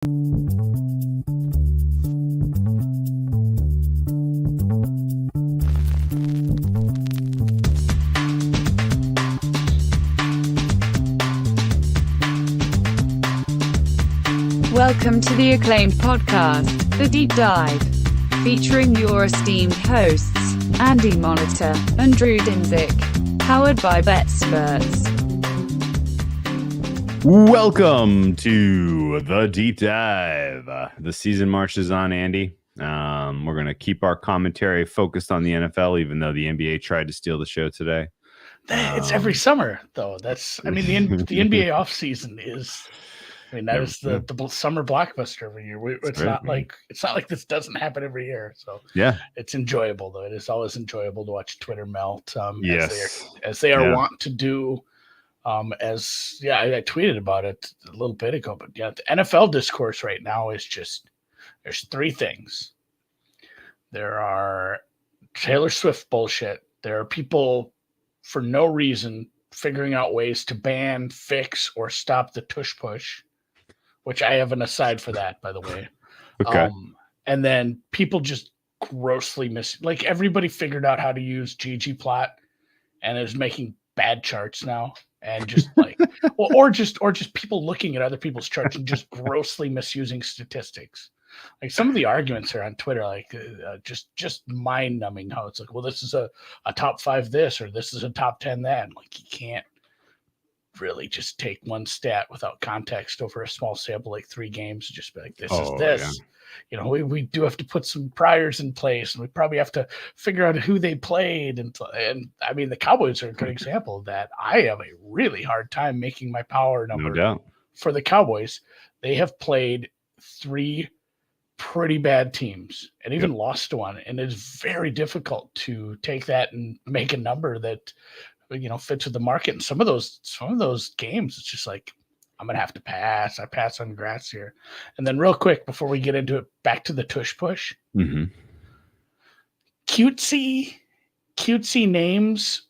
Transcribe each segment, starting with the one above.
Welcome to the acclaimed podcast, The Deep Dive, featuring your esteemed hosts, Andy Monitor and Drew Dinzik, powered by BetSperts. Welcome to The Deep Dive. The season marches on, Andy. We're going to keep our commentary focused on the NFL, even though the NBA tried to steal the show today. It's every summer, though. The NBA offseason is... that is the summer blockbuster every year. It's not like this doesn't happen every year. So yeah, it's enjoyable though. It is always enjoyable to watch Twitter melt. As they are wont to do. I tweeted about it a little bit ago, but yeah, the NFL discourse right now is just there's three things. There are Taylor Swift bullshit. There are people for no reason figuring out ways to ban, fix, or stop the tush push. Which I have an aside for that, by the way. Okay. And then people just grossly like everybody figured out how to use ggplot and is making bad charts now. And just like, or just people looking at other people's charts and just grossly misusing statistics. Like some of the arguments are on Twitter, like just mind numbing how it's like, well, this is a top 5 this, or this is a top 10 that. And like, you can't really just take one stat without context over a small sample, like 3 games, and just be like, this is this. Yeah. We do have to put some priors in place, and we probably have to figure out who they played. And I mean, the Cowboys are a good example of that. I have a really hard time making my power number for the Cowboys. They have played 3 pretty bad teams and even lost one. And it's very difficult to take that and make a number that, fits with the market. And some of those games, it's just like, I'm going to have to pass. I pass on grass here. And then real quick, before we get into it, back to the tush push. Mm-hmm. Cutesy names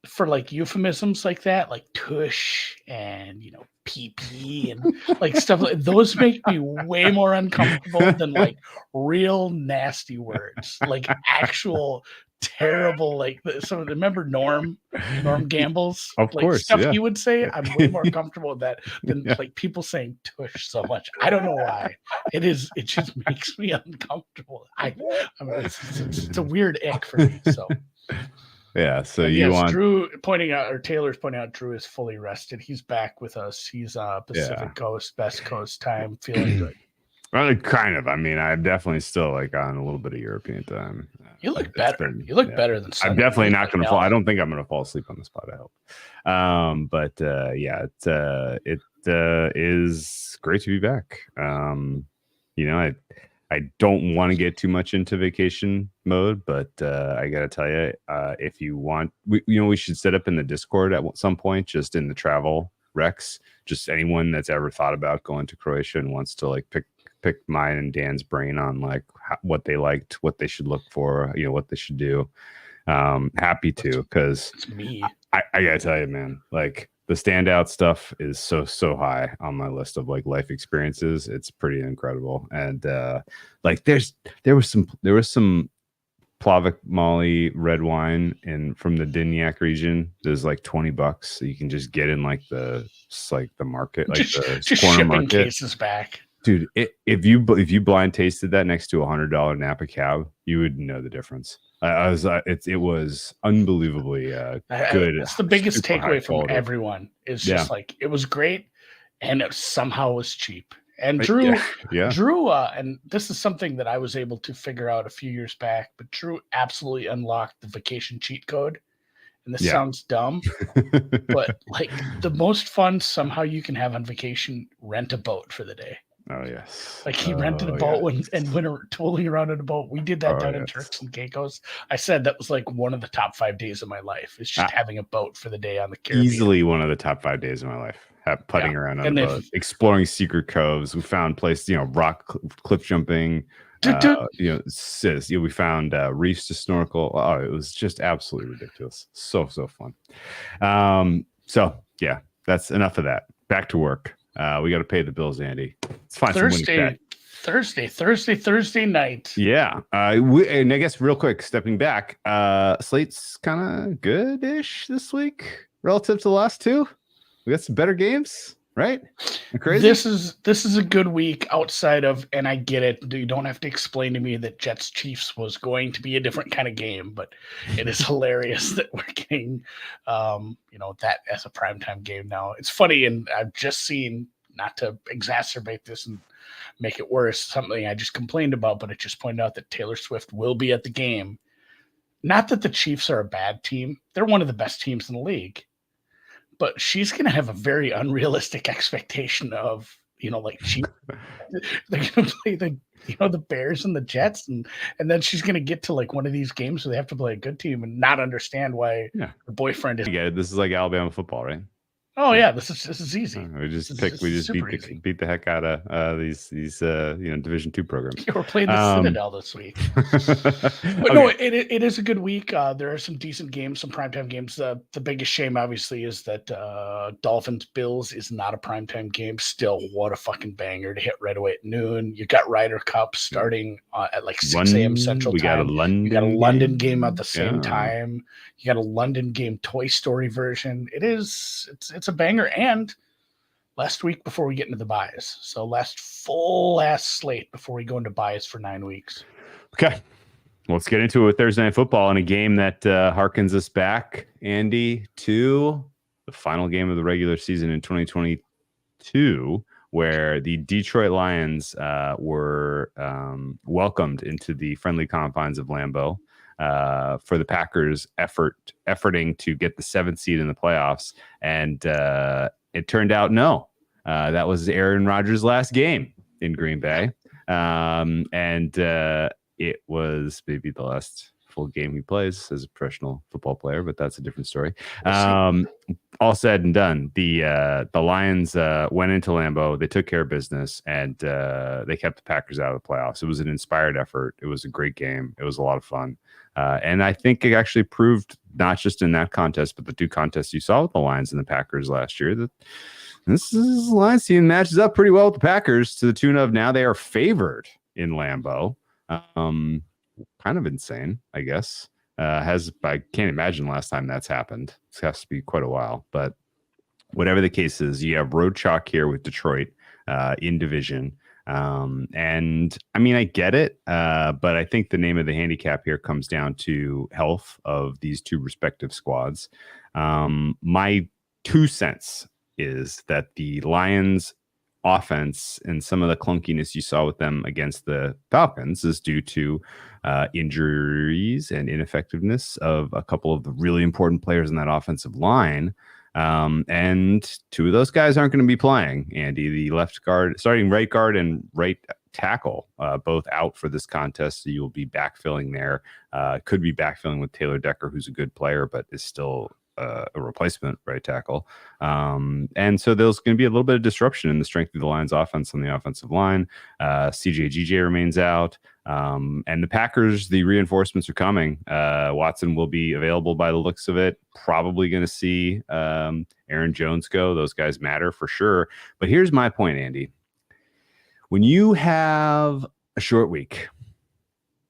for like euphemisms like that, like tush and, PP and like stuff like those make me way more uncomfortable than like real nasty words, like actual terrible, like remember Norm Gamble's stuff he would say. I'm way more comfortable with that than like people saying tush so much. I don't know why. It just makes me uncomfortable. I mean, it's a weird ick for me. So yeah. So Taylor's pointing out Drew is fully rested. He's back with us. He's Pacific Coast, Best Coast time, feeling good. Well, kind of. I mean, I'm definitely still like on a little bit of European time. You look better. You look better than Sunday. I'm definitely not going to fall. I don't think I'm going to fall asleep on the spot. I hope. It is great to be back. I don't want to get too much into vacation mode, but I got to tell you, if you want, we should set up in the Discord at some point, just in the travel Rex. Just anyone that's ever thought about going to Croatia and wants to like pick mine and Dan's brain on like what they liked, what they should look for, what they should do. Happy to, because I gotta tell you, man, like the standout stuff is so high on my list of like life experiences. It's pretty incredible. And like there was some Plavik Molly red wine from the Dignac region. There's like $20, so you can just get in like the market, like the corner market. Cases back. Dude, if you blind tasted that next to $100 Napa Cab, you would know the difference. It was unbelievably good. It's the biggest takeaway from everyone. Is just like it was great, and it somehow was cheap. And Drew, and this is something that I was able to figure out a few years back. But Drew absolutely unlocked the vacation cheat code. And this sounds dumb, but like the most fun somehow you can have on vacation: rent a boat for the day. Oh yes. Like he rented a boat and went tooling around in a boat. We did that down in Turks and Caicos. I said that was like one of the top 5 days of my life. It's just having a boat for the day on the Caribbean. Easily one of the top 5 days of my life. Putting around on a boat, exploring secret coves. We found places, rock cliff jumping. We found reefs to snorkel. Oh, it was just absolutely ridiculous. So fun. So yeah, that's enough of that. Back to work. We got to pay the bills, Andy. Let's find some winning bet. Thursday night. Yeah. And I guess real quick, stepping back, slate's kind of good-ish this week relative to the last two. We got some better games, right? Crazy. This is a good week outside of, and I get it. You don't have to explain to me that Jets Chiefs was going to be a different kind of game, but it is hilarious that we're getting, that as a primetime game now. It's funny, and I've just seen, not to exacerbate this and make it worse, something I just complained about, but it just pointed out that Taylor Swift will be at the game. Not that the Chiefs are a bad team. They're one of the best teams in the league. But she's going to have a very unrealistic expectation of, Chiefs. They're going to play the Bears and the Jets. And then she's going to get to like one of these games where they have to play a good team and not understand why her boyfriend is. Yeah, this is like Alabama football, right? Oh yeah, this is easy. We just beat the heck out of these Division II programs. We're playing the Citadel this week. But no, it is a good week. There are some decent games, some primetime games. The biggest shame, obviously, is that Dolphins Bills is not a primetime game. Still, what a fucking banger to hit right away at noon. You got Ryder Cup starting at like 6 a.m. Central Time. You got a London game at the same time. You got a London game Toy Story version. It's a banger. And last week before we get into the buys. So last full ass slate before we go into buys for 9 weeks. Okay. Let's get into it with Thursday Night Football in a game that harkens us back, Andy, to the final game of the regular season in 2022, where the Detroit Lions were welcomed into the friendly confines of Lambeau. For the Packers efforting to get the 7th seed in the playoffs. And it turned out, no, that was Aaron Rodgers' last game in Green Bay. It was maybe the last full game he plays as a professional football player, but that's a different story. All said and done, the Lions went into Lambeau. They took care of business, and they kept the Packers out of the playoffs. It was an inspired effort. It was a great game. It was a lot of fun. And I think it actually proved, not just in that contest, but the 2 contests you saw with the Lions and the Packers last year, that this Lions team matches up pretty well with the Packers, to the tune of now they are favored in Lambeau. Kind of insane, I guess. I can't imagine last time that's happened. It has to be quite a while. But whatever the case is, you have road chalk here with Detroit in division. And I mean, I get it, but I think the name of the handicap here comes down to health of these 2 respective squads. My 2 cents is that the Lions offense and some of the clunkiness you saw with them against the Falcons is due to injuries and ineffectiveness of a couple of the really important players in that offensive line. And 2 of those guys aren't going to be playing, Andy. The left guard, starting right guard and right tackle, both out for this contest. So you'll be backfilling there. Could be backfilling with Taylor Decker, who's a good player, but is still a replacement right tackle. And so there's going to be a little bit of disruption in the strength of the Lions offense on the offensive line. CJ remains out. And the Packers, the reinforcements are coming. Watson will be available by the looks of it. Probably going to see Aaron Jones go. Those guys matter for sure. But here's my point, Andy. When you have a short week,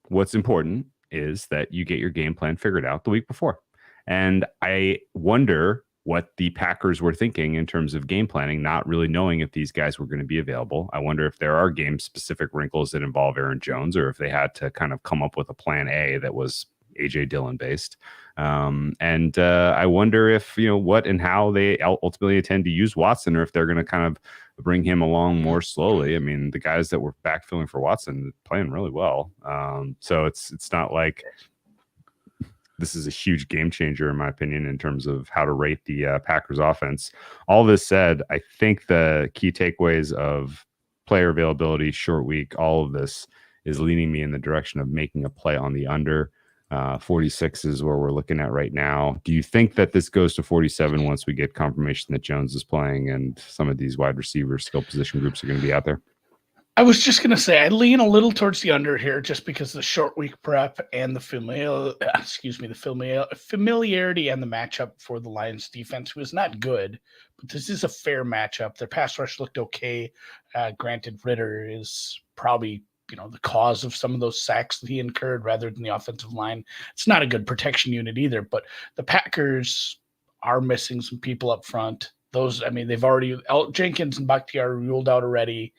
what's important is that you get your game plan figured out the week before. And I wonder what the Packers were thinking in terms of game planning, not really knowing if these guys were going to be available. I wonder if there are game-specific wrinkles that involve Aaron Jones, or if they had to kind of come up with a plan A that was A.J. Dillon based. I wonder if, what and how they ultimately intend to use Watson, or if they're going to kind of bring him along more slowly. I mean, the guys that were backfilling for Watson playing really well. So it's not like this is a huge game changer, in my opinion, in terms of how to rate the Packers offense. All this said, I think the key takeaways of player availability, short week, all of this is leaning me in the direction of making a play on the under. 46 is where we're looking at right now. Do you think that this goes to 47 once we get confirmation that Jones is playing and some of these wide receiver skill position groups are going to be out there? I was just gonna say I lean a little towards the under here, just because of the short week prep and the familiarity and the matchup for the Lions defense, who is not good, but this is a fair matchup. Their pass rush looked okay. Granted, Ritter is probably the cause of some of those sacks that he incurred rather than the offensive line. It's not a good protection unit either, but the Packers are missing some people up front. They've already Jenkins and Bakhtiari ruled out already.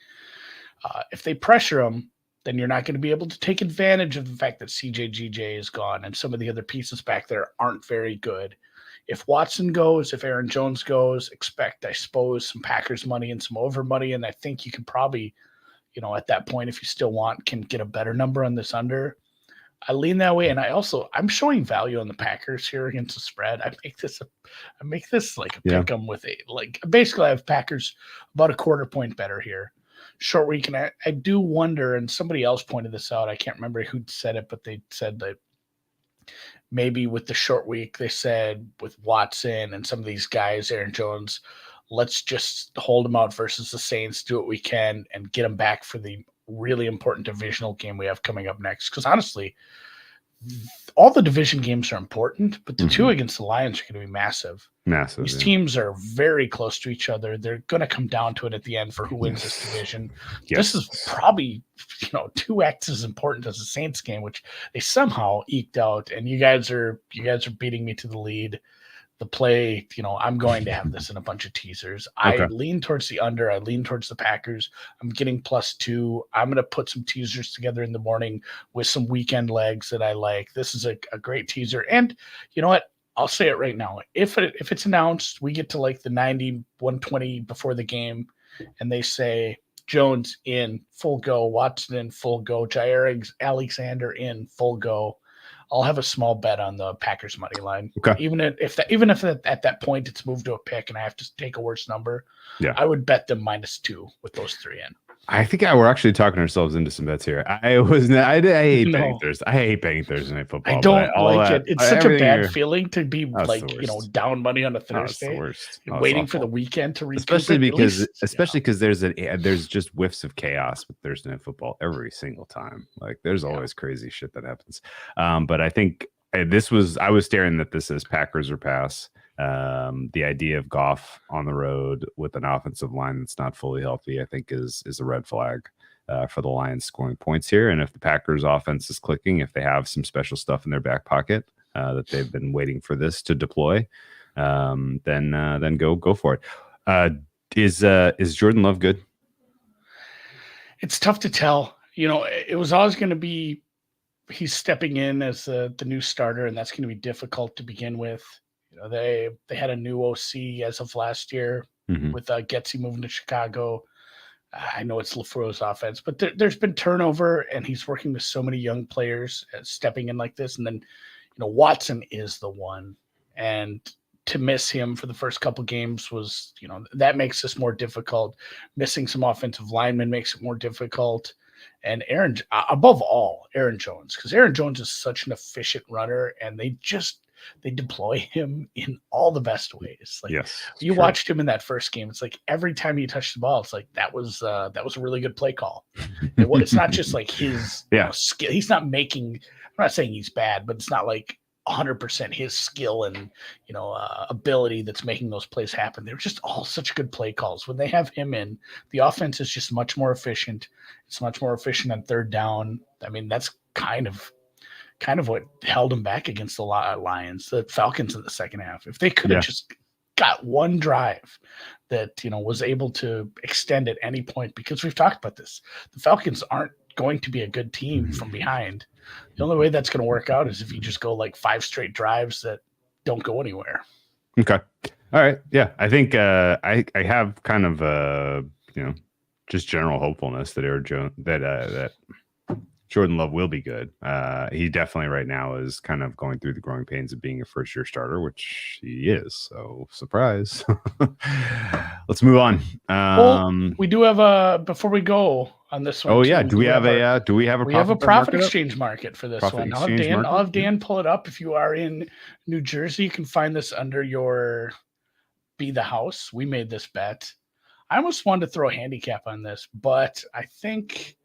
If they pressure them, then you're not going to be able to take advantage of the fact that CJGJ is gone and some of the other pieces back there aren't very good. If Watson goes, if Aaron Jones goes, expect, I suppose, some Packers money and some over money. And I think you can probably, at that point, if you still want, can get a better number on this under. I lean that way. And I'm showing value on the Packers here against the spread. I make this like a pick 'em with basically I have Packers about a quarter point better here. Short week, and I do wonder, and somebody else pointed this out, I can't remember who said it, but they said that maybe with the short week, they said with Watson and some of these guys, Aaron Jones, let's just hold them out versus the Saints, do what we can, and get them back for the really important divisional game we have coming up next. Because honestly, all the division games are important, but the two against the Lions are going to be massive. These teams are very close to each other. They're going to come down to it at the end for who wins this division. Yes. This is probably 2x as important as the Saints game, which they somehow eked out. And you guys are beating me to the lead. The play, I'm going to have this in a bunch of teasers. Okay. I lean towards the under. I lean towards the Packers. I'm getting +2. I'm going to put some teasers together in the morning with some weekend legs that I like. This is a great teaser. And you know what? I'll say it right now. If it's announced, we get to like the 90, 120 before the game, and they say Jones in full go, Watson in full go, Jair Alexander in full go, I'll have a small bet on the Packers money line. Okay. Even if at that point it's moved to a pick and I have to take a worse number, I would bet them -2 with those three in. I think we're actually talking ourselves into some bets here. I hate betting Thursday. I hate betting Thursday night football. I don't like it. It's such a bad feeling to be down money on a Thursday, waiting for the weekend to recoup. Especially because there's just whiffs of chaos with Thursday night football every single time. Like there's always crazy shit that happens. But I think I was staring at this as Packers or pass. The idea of Goff on the road with an offensive line that's not fully healthy, I think is a red flag for the Lions scoring points here. And if the Packers offense is clicking, if they have some special stuff in their back pocket that they've been waiting for this to deploy, then go for it. Is Jordan Love good? It's tough to tell. It was always going to be he's stepping in as the new starter, and that's going to be difficult to begin with. They had a new OC as of last year with Getsy moving to Chicago. I know it's LaFleur's offense, but there's been turnover, and he's working with so many young players stepping in like this. And then, Watson is the one, and to miss him for the first couple games was, that makes this more difficult. Missing some offensive linemen makes it more difficult. And above all, Aaron Jones, because Aaron Jones is such an efficient runner, and they deploy him in all the best ways. Like you watched him in that first game. It's like every time he touched the ball, it's like that was a really good play call. It's not just like his skill. He's not making. I'm not saying he's bad, but it's not like 100% his skill and ability that's making those plays happen. They're just all such good play calls. When they have him in, the offense is just much more efficient. It's much more efficient on third down. I mean, that's kind of what held them back against the Lions, the Falcons in the second half. If they could have just got one drive that, was able to extend at any point, because we've talked about this, the Falcons aren't going to be a good team from behind. The only way that's going to work out is if you just go like 5 straight drives that don't go anywhere. Okay. All right. Yeah. I think I have kind of, just general hopefulness that Jordan Love will be good. He definitely right now is kind of going through the growing pains of being a first-year starter, which he is. So, surprise. Let's move on. We do have before we go on this one. Oh yeah, do we have a profit exchange market for this one? I'll have Dan pull it up. If you are in New Jersey, you can find this under your Be the House. We made this bet. I almost wanted to throw a handicap on this, but I think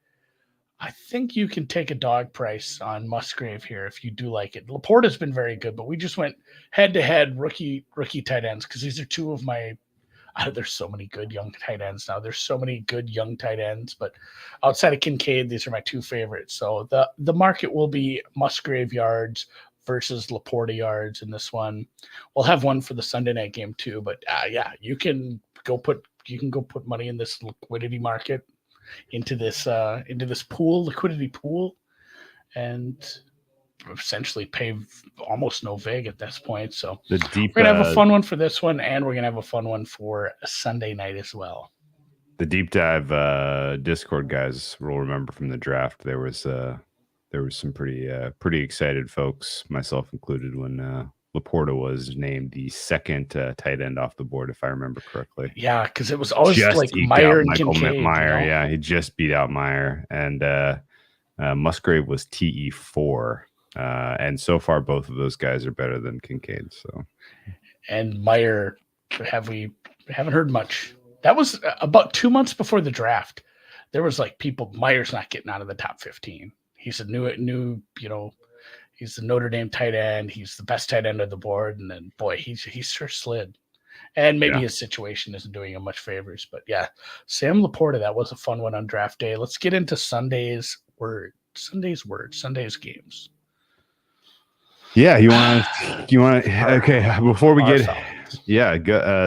you can take a dog price on Musgrave here if you do like it. Laporta's been very good, but we just went head to head rookie tight ends because these are two of my. There's so many good young tight ends now. There's so many good young tight ends, but outside of Kincaid, these are my two favorites. So the market will be Musgrave yards versus Laporta yards in this one. We'll have one for the Sunday night game too, but yeah, you can go put money in this liquidity market into this liquidity pool, and essentially pay almost no vig at this point. So we're gonna have a fun one for this one, and we're gonna have a fun one for Sunday night as well. The deep dive Discord guys will remember from the draft there was some pretty excited folks, myself included, when Laporta was named the second tight end off the board, if I remember correctly. Yeah, because it was always just like Meyer and Kincaid. Meyer, yeah, he just beat out Meyer, and Musgrave was TE4. And so far, both of those guys are better than Kincaid. So, and Meyer, haven't heard much. That was about 2 months before the draft. There was like Meyer's not getting out of the top 15. He's a new, he's the Notre Dame tight end. He's the best tight end of the board, and then boy, he sure slid. And maybe his situation isn't doing him much favors, but yeah, Sam Laporta, that was a fun one on draft day. Let's get into Sunday's games. Yeah, you want to okay, before we get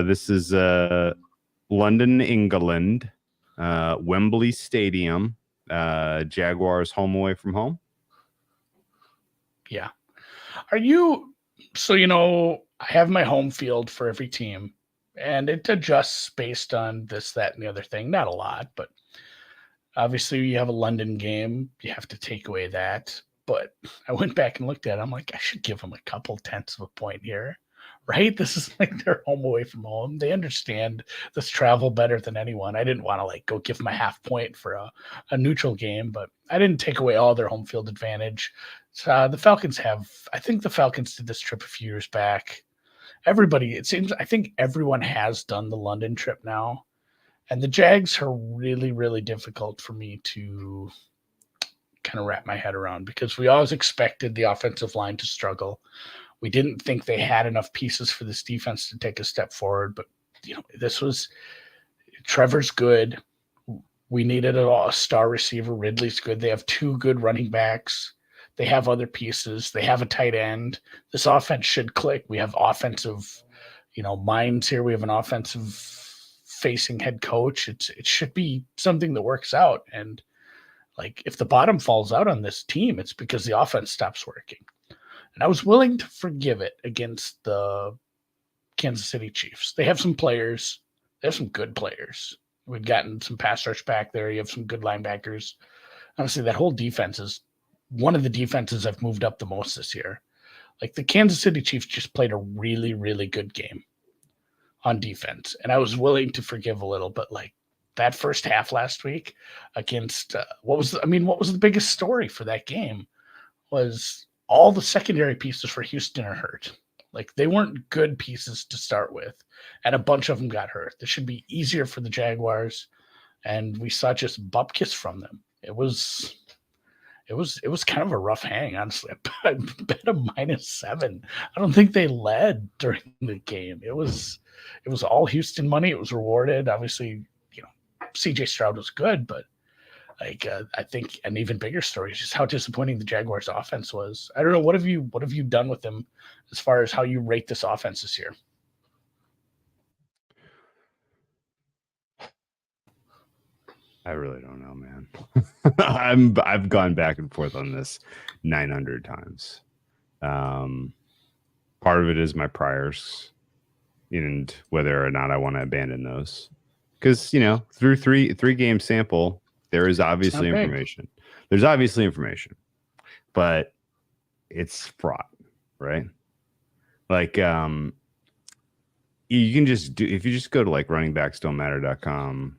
this is London, England, Wembley Stadium, Jaguars home away from home. Yeah. I have my home field for every team, and it adjusts based on this, that, and the other thing. Not a lot, but obviously you have a London game. You have to take away that. But I went back and looked at it. I'm like, I should give them a couple tenths of a point here, right? This is like their home away from home. They understand this travel better than anyone. I didn't want to go give them a half point for a neutral game, but I didn't take away all their home field advantage. So the Falcons I think the Falcons did this trip a few years back. I think everyone has done the London trip now. And the Jags are really, really difficult for me to kind of wrap my head around because we always expected the offensive line to struggle. We didn't think they had enough pieces for this defense to take a step forward, but Trevor's good. We needed a star receiver. Ridley's good. They have two good running backs. They have other pieces. They have a tight end. This offense should click. We have offensive, minds here. We have an offensive facing head coach. It should be something that works out. And if the bottom falls out on this team, it's because the offense stops working. And I was willing to forgive it against the Kansas City Chiefs. They have some players. They have some good players. We've gotten some pass rush back there. You have some good linebackers. Honestly, that whole defense is one of the defenses I've moved up the most this year. The Kansas City Chiefs just played a really, really good game on defense. And I was willing to forgive a little, but that first half last week against what was the biggest story for that game was all the secondary pieces for Houston are hurt. They weren't good pieces to start with, and a bunch of them got hurt. This should be easier for the Jaguars, and we saw just bupkis from them. It was kind of a rough hang, honestly. I bet a -7. I don't think they led during the game. It was all Houston money. It was rewarded. Obviously, CJ Stroud was good, but I think an even bigger story is just how disappointing the Jaguars offense was. I don't know. What have you done with them as far as how you rate this offense this year? I really don't know, man. I've gone back and forth on this 900 times. Part of it is my priors and whether or not I want to abandon those. Because, through three game sample, there is obviously information. There's obviously information, but it's fraught, right? You can just if you just go to runningbacksdon'tmatter.com,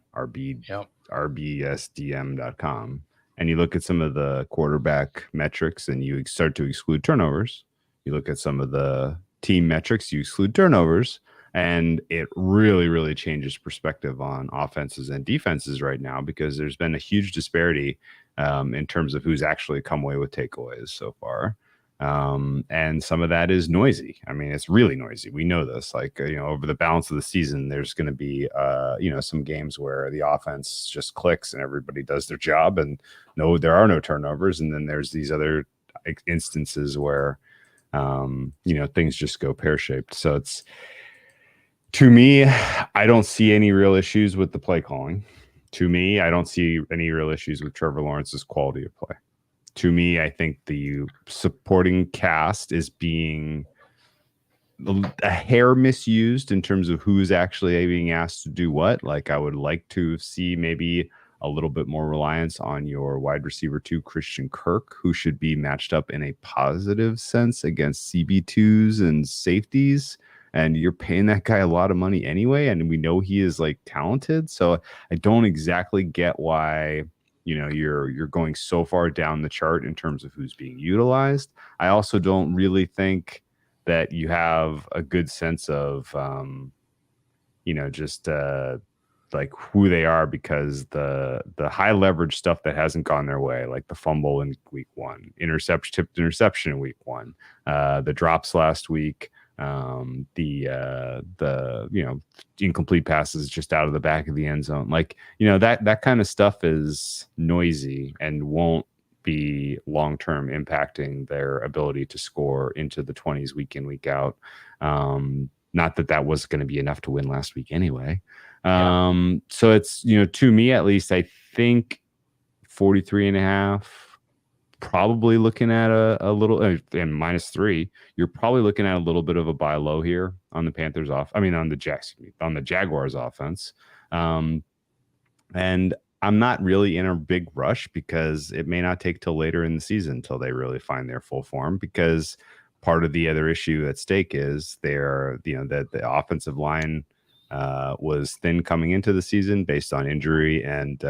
rbsdm.com, and you look at some of the quarterback metrics and you start to exclude turnovers. You look at some of the team metrics, you exclude turnovers. And it really, really changes perspective on offenses and defenses right now, because there's been a huge disparity in terms of who's actually come away with takeaways so far. And some of that is noisy. I mean, it's really noisy. We know this. Like, over the balance of the season, there's going to be, some games where the offense just clicks and everybody does their job, and no, there are no turnovers. And then there's these other instances where, things just go pear-shaped. So to me, I don't see any real issues with the play calling. To me, I don't see any real issues with Trevor Lawrence's quality of play. To me, I think the supporting cast is being a hair misused in terms of who's actually being asked to do what. Like, I would like to see maybe a little bit more reliance on your wide receiver 2, Christian Kirk, who should be matched up in a positive sense against CB2s and safeties. And you're paying that guy a lot of money anyway, and we know he is like talented. So I don't exactly get why you're going so far down the chart in terms of who's being utilized. I also don't really think that you have a good sense of like who they are, because the high leverage stuff that hasn't gone their way, like the fumble in week 1, tipped interception in week 1, the drops last week, the incomplete passes just out of the back of the end zone, like that kind of stuff is noisy and won't be long-term impacting their ability to score into the 20s week in, week out. Not that was going to be enough to win last week anyway. So it's, to me at least, I think 43.5, probably looking at a little, and -3, you're probably looking at a little bit of a buy low here on the Panthers on the Jaguars offense. And I'm not really in a big rush, because it may not take till later in the season till they really find their full form, because part of the other issue at stake is that the offensive line was thin coming into the season based on injury and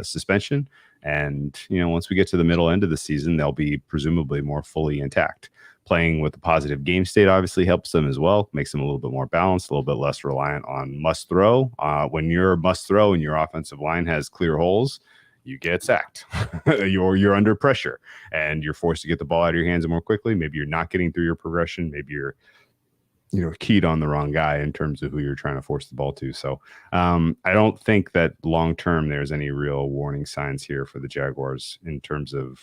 suspension. And, once we get to the middle end of the season, they'll be presumably more fully intact. Playing with a positive game state obviously helps them as well, makes them a little bit more balanced, a little bit less reliant on must throw. When you're must throw and your offensive line has clear holes, you get sacked. you're under pressure and you're forced to get the ball out of your hands more quickly. Maybe you're not getting through your progression. Maybe you're keyed on the wrong guy in terms of who you're trying to force the ball to. So I don't think that long-term there's any real warning signs here for the Jaguars in terms of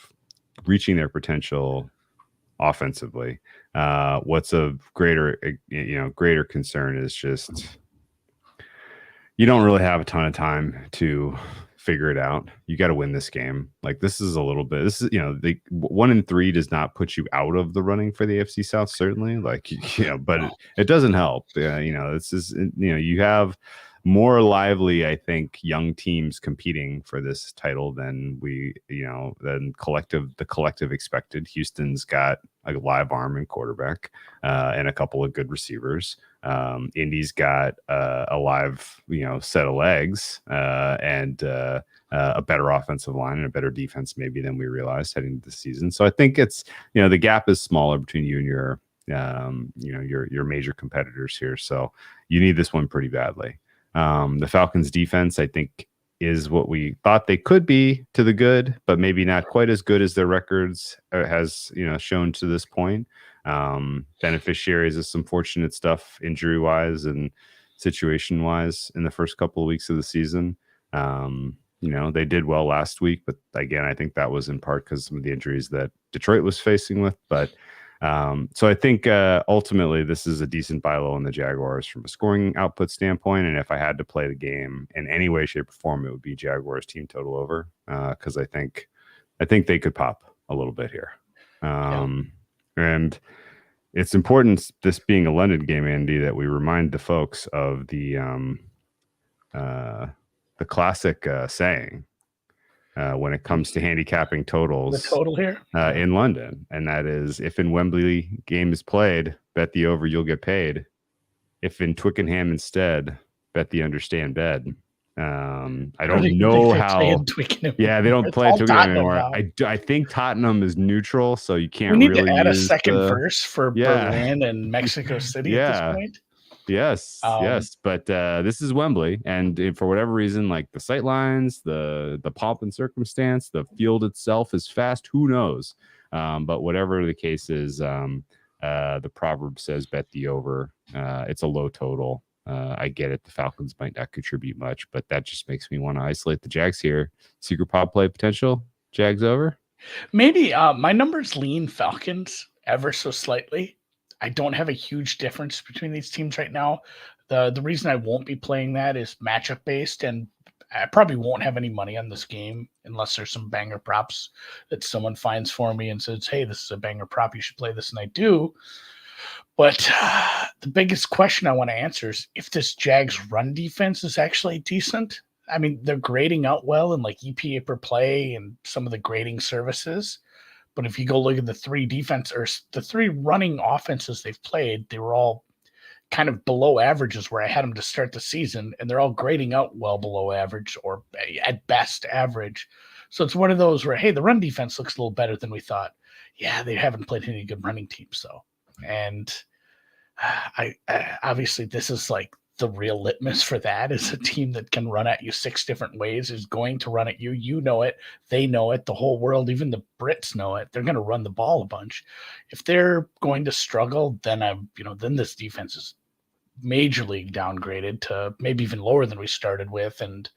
reaching their potential offensively. What's of greater concern is just, you don't really have a ton of time to figure it out. You got to win this game. Like, this is the 1-3 does not put you out of the running for the AFC South, certainly. Like, but it doesn't help. You have more lively, I think, young teams competing for this title than the collective expected. Houston's got a live arm and quarterback and a couple of good receivers. Indy's got a live, set of legs and a better offensive line and a better defense maybe than we realized heading into the season. So I think it's, the gap is smaller between you and your major competitors here. So you need this one pretty badly. The Falcons defense, I think, is what we thought they could be to the good, but maybe not quite as good as their records has, shown to this point. Beneficiaries of some fortunate stuff injury wise and situation wise in the first couple of weeks of the season. They did well last week, but again, I think that was in part because some of the injuries that Detroit was facing with. But so I think ultimately this is a decent buy low on the Jaguars from a scoring output standpoint. And if I had to play the game in any way, shape, or form, it would be Jaguars team total over, because I think they could pop a little bit here. And it's important, this being a London game, Andy, that we remind the folks of the classic saying when it comes to handicapping totals. The total here in London, and that is, if in Wembley game is played, bet the over, you'll get paid. If in Twickenham instead, bet the understand bed. I don't know how. Yeah, they don't play Twickenham anymore. I think Tottenham is neutral, so you can't. We need really to add a use second verse for Yeah. Berlin and Mexico City at this point. Yes. But this is Wembley, and for whatever reason, like the sight lines, the pomp and circumstance, the field itself is fast. Who knows? But whatever the case is, the proverb says bet the over. It's a low total. I get it. The Falcons might not contribute much, but that just makes me want to isolate the Jags here. Secret pop play potential. Jags over. Maybe my numbers lean Falcons ever so slightly. I don't have a huge difference between these teams right now. The reason I won't be playing that is matchup based, and I probably won't have any money on this game unless there's some banger props that someone finds for me and says, hey, this is a banger prop, you should play this, and I do. But the biggest question I want to answer is if this Jags run defense is actually decent. I mean, they're grading out well in like EPA per play and some of the grading services. But if you go look at the the three running offenses they've played, they were all kind of below averages where I had them to start the season, and they're all grading out well below average or at best average. So it's one of those where, hey, the run defense looks a little better than we thought. Yeah, they haven't played any good running teams, though. And I obviously this is like the real litmus for that is a team that can run at you 6 different ways is going to run at you. You know it. They know it. The whole world, even the Brits know it. They're going to run the ball a bunch. If they're going to struggle, then then this defense is major league downgraded to maybe even lower than we started with. And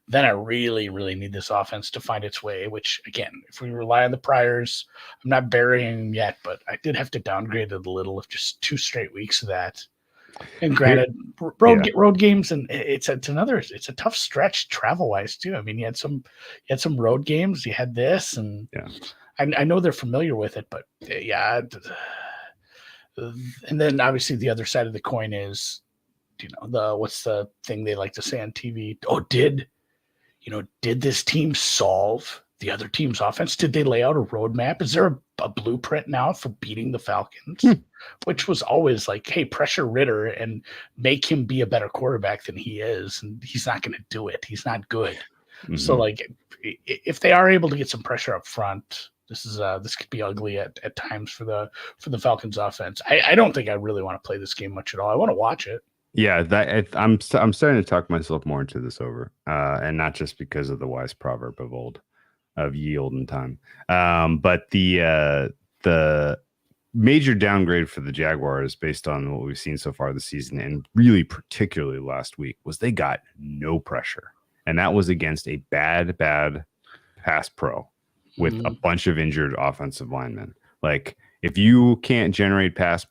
then I really, really need this offense to find its way, which again, if we rely on the priors, I'm not burying them yet, but I did have to downgrade it a little of just 2 straight weeks of that. And granted, road games, and it's a tough stretch travel wise too. I mean, you had some road games, you had this, and I know they're familiar with it, but yeah. And then obviously the other side of the coin is, what's the thing they like to say on TV? Oh, did this team solve the other team's offense? Did they lay out a roadmap? Is there a blueprint now for beating the Falcons? Which was always like, hey, pressure Ritter and make him be a better quarterback than he is. And he's not going to do it. He's not good. Mm-hmm. So like, if they are able to get some pressure up front, this could be ugly at times for the Falcons offense. I don't think I really want to play this game much at all. I want to watch it. Yeah, I'm starting to talk myself more into this over, and not just because of the wise proverb of old, of yield and time, but the major downgrade for the Jaguars based on what we've seen so far this season, and really particularly last week, was they got no pressure, and that was against a bad pass pro with a bunch of injured offensive linemen. Like if you can't generate pass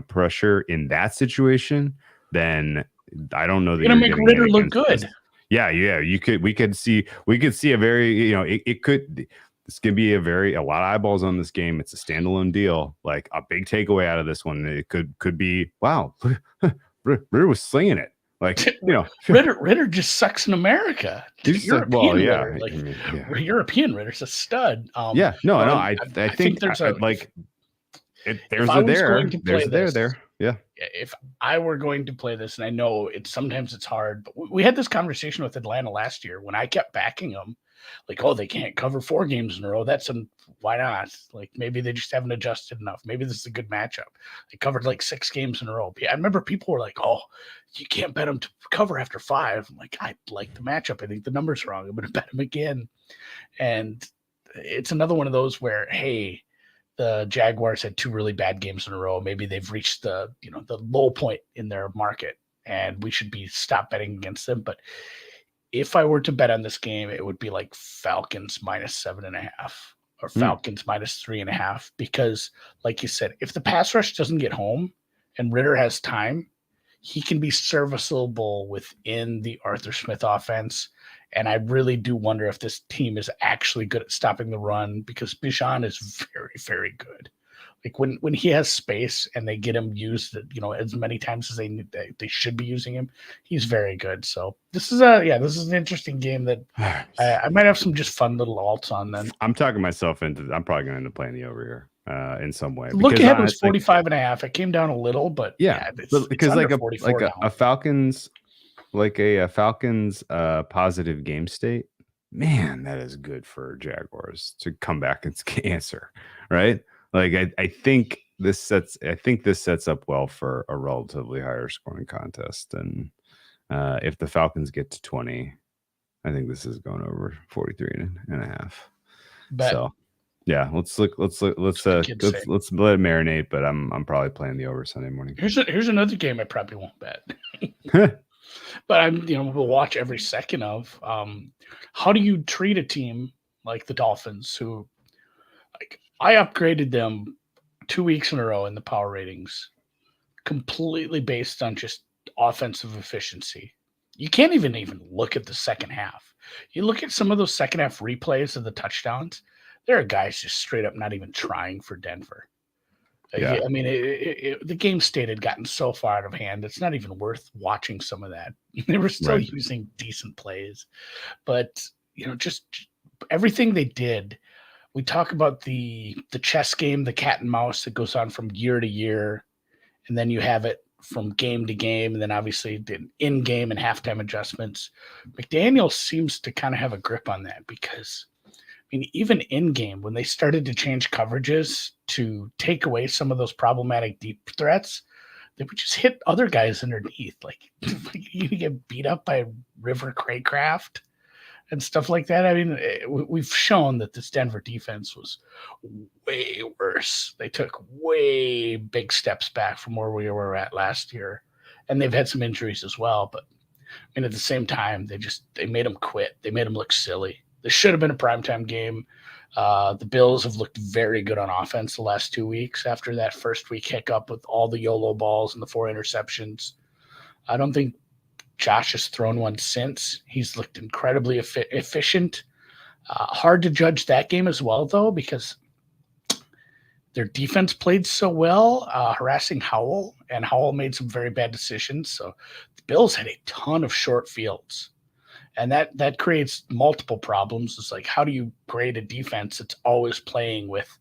pressure in that situation, then I don't know that you're gonna make Ritter look good. Yeah. We could see a very, this could be a lot of eyeballs on this game. It's a standalone deal. Like a big takeaway out of this one, it could be, wow, Ritter was slinging it. Like, Ritter just sucks in America. European Ritter, European Ritter's a stud. I think there's there. Yeah. If I were going to play this, and I know sometimes it's hard, but we had this conversation with Atlanta last year when I kept backing them, like, oh, they can't cover 4 games in a row. Why not? Like maybe they just haven't adjusted enough. Maybe this is a good matchup. They covered like 6 games in a row. I remember people were like, oh, you can't bet them to cover after 5. I'm like, I like the matchup. I think the number's wrong. I'm going to bet them again. And it's another one of those where, hey, the Jaguars had 2 really bad games in a row. Maybe they've reached the low point in their market, and we should stop betting against them. But if I were to bet on this game, it would be like Falcons -7.5 or Falcons -3.5, because like you said, if the pass rush doesn't get home and Ritter has time, he can be serviceable within the Arthur Smith offense. And I really do wonder if this team is actually good at stopping the run, because Bijan is very, very good. Like when he has space and they get him used, as many times as they should be using him, he's very good. So this is an interesting game that I might have some just fun little alts on. Then I'm talking myself into. I'm probably going to end up playing the over here in some way. Look ahead was 45.5. It came down a little, but because like a Falcons. Like a Falcons positive game state, man, that is good for Jaguars to come back and answer, right? Like I think I think this sets up well for a relatively higher scoring contest. And if the Falcons get to 20, I think this is going over 43.5. Bet. So yeah, let's let it marinate, but I'm probably playing the over Sunday morning. Here's another game I probably won't bet. But we'll watch every second of. How do you treat a team like the Dolphins, who, like, I upgraded them 2 weeks in a row in the power ratings, completely based on just offensive efficiency. You can't even look at the second half. You look at some of those second half replays of the touchdowns. There are guys just straight up not even trying for Denver. Yeah. I mean, the game state had gotten so far out of hand. It's not even worth watching some of that. They were still using decent plays, but just everything they did. We talk about the chess game, the cat and mouse that goes on from year to year, and then you have it from game to game, and then obviously the in-game and halftime adjustments. McDaniel seems to kind of have a grip on that, because even in-game, when they started to change coverages to take away some of those problematic deep threats, they would just hit other guys underneath. Like you get beat up by River Craycraft and stuff like that. I mean, we've shown that this Denver defense was way worse. They took way big steps back from where we were at last year, and they've had some injuries as well. But at the same time, they made them quit. They made them look silly. This should have been a primetime game. The Bills have looked very good on offense the last 2 weeks after that first week hiccup with all the YOLO balls and the 4 interceptions. I don't think Josh has thrown one since. He's looked incredibly efficient. Hard to judge that game as well, though, because their defense played so well, harassing Howell, and Howell made some very bad decisions. So the Bills had a ton of short fields. And that creates multiple problems. It's like, how do you grade a defense that's always playing with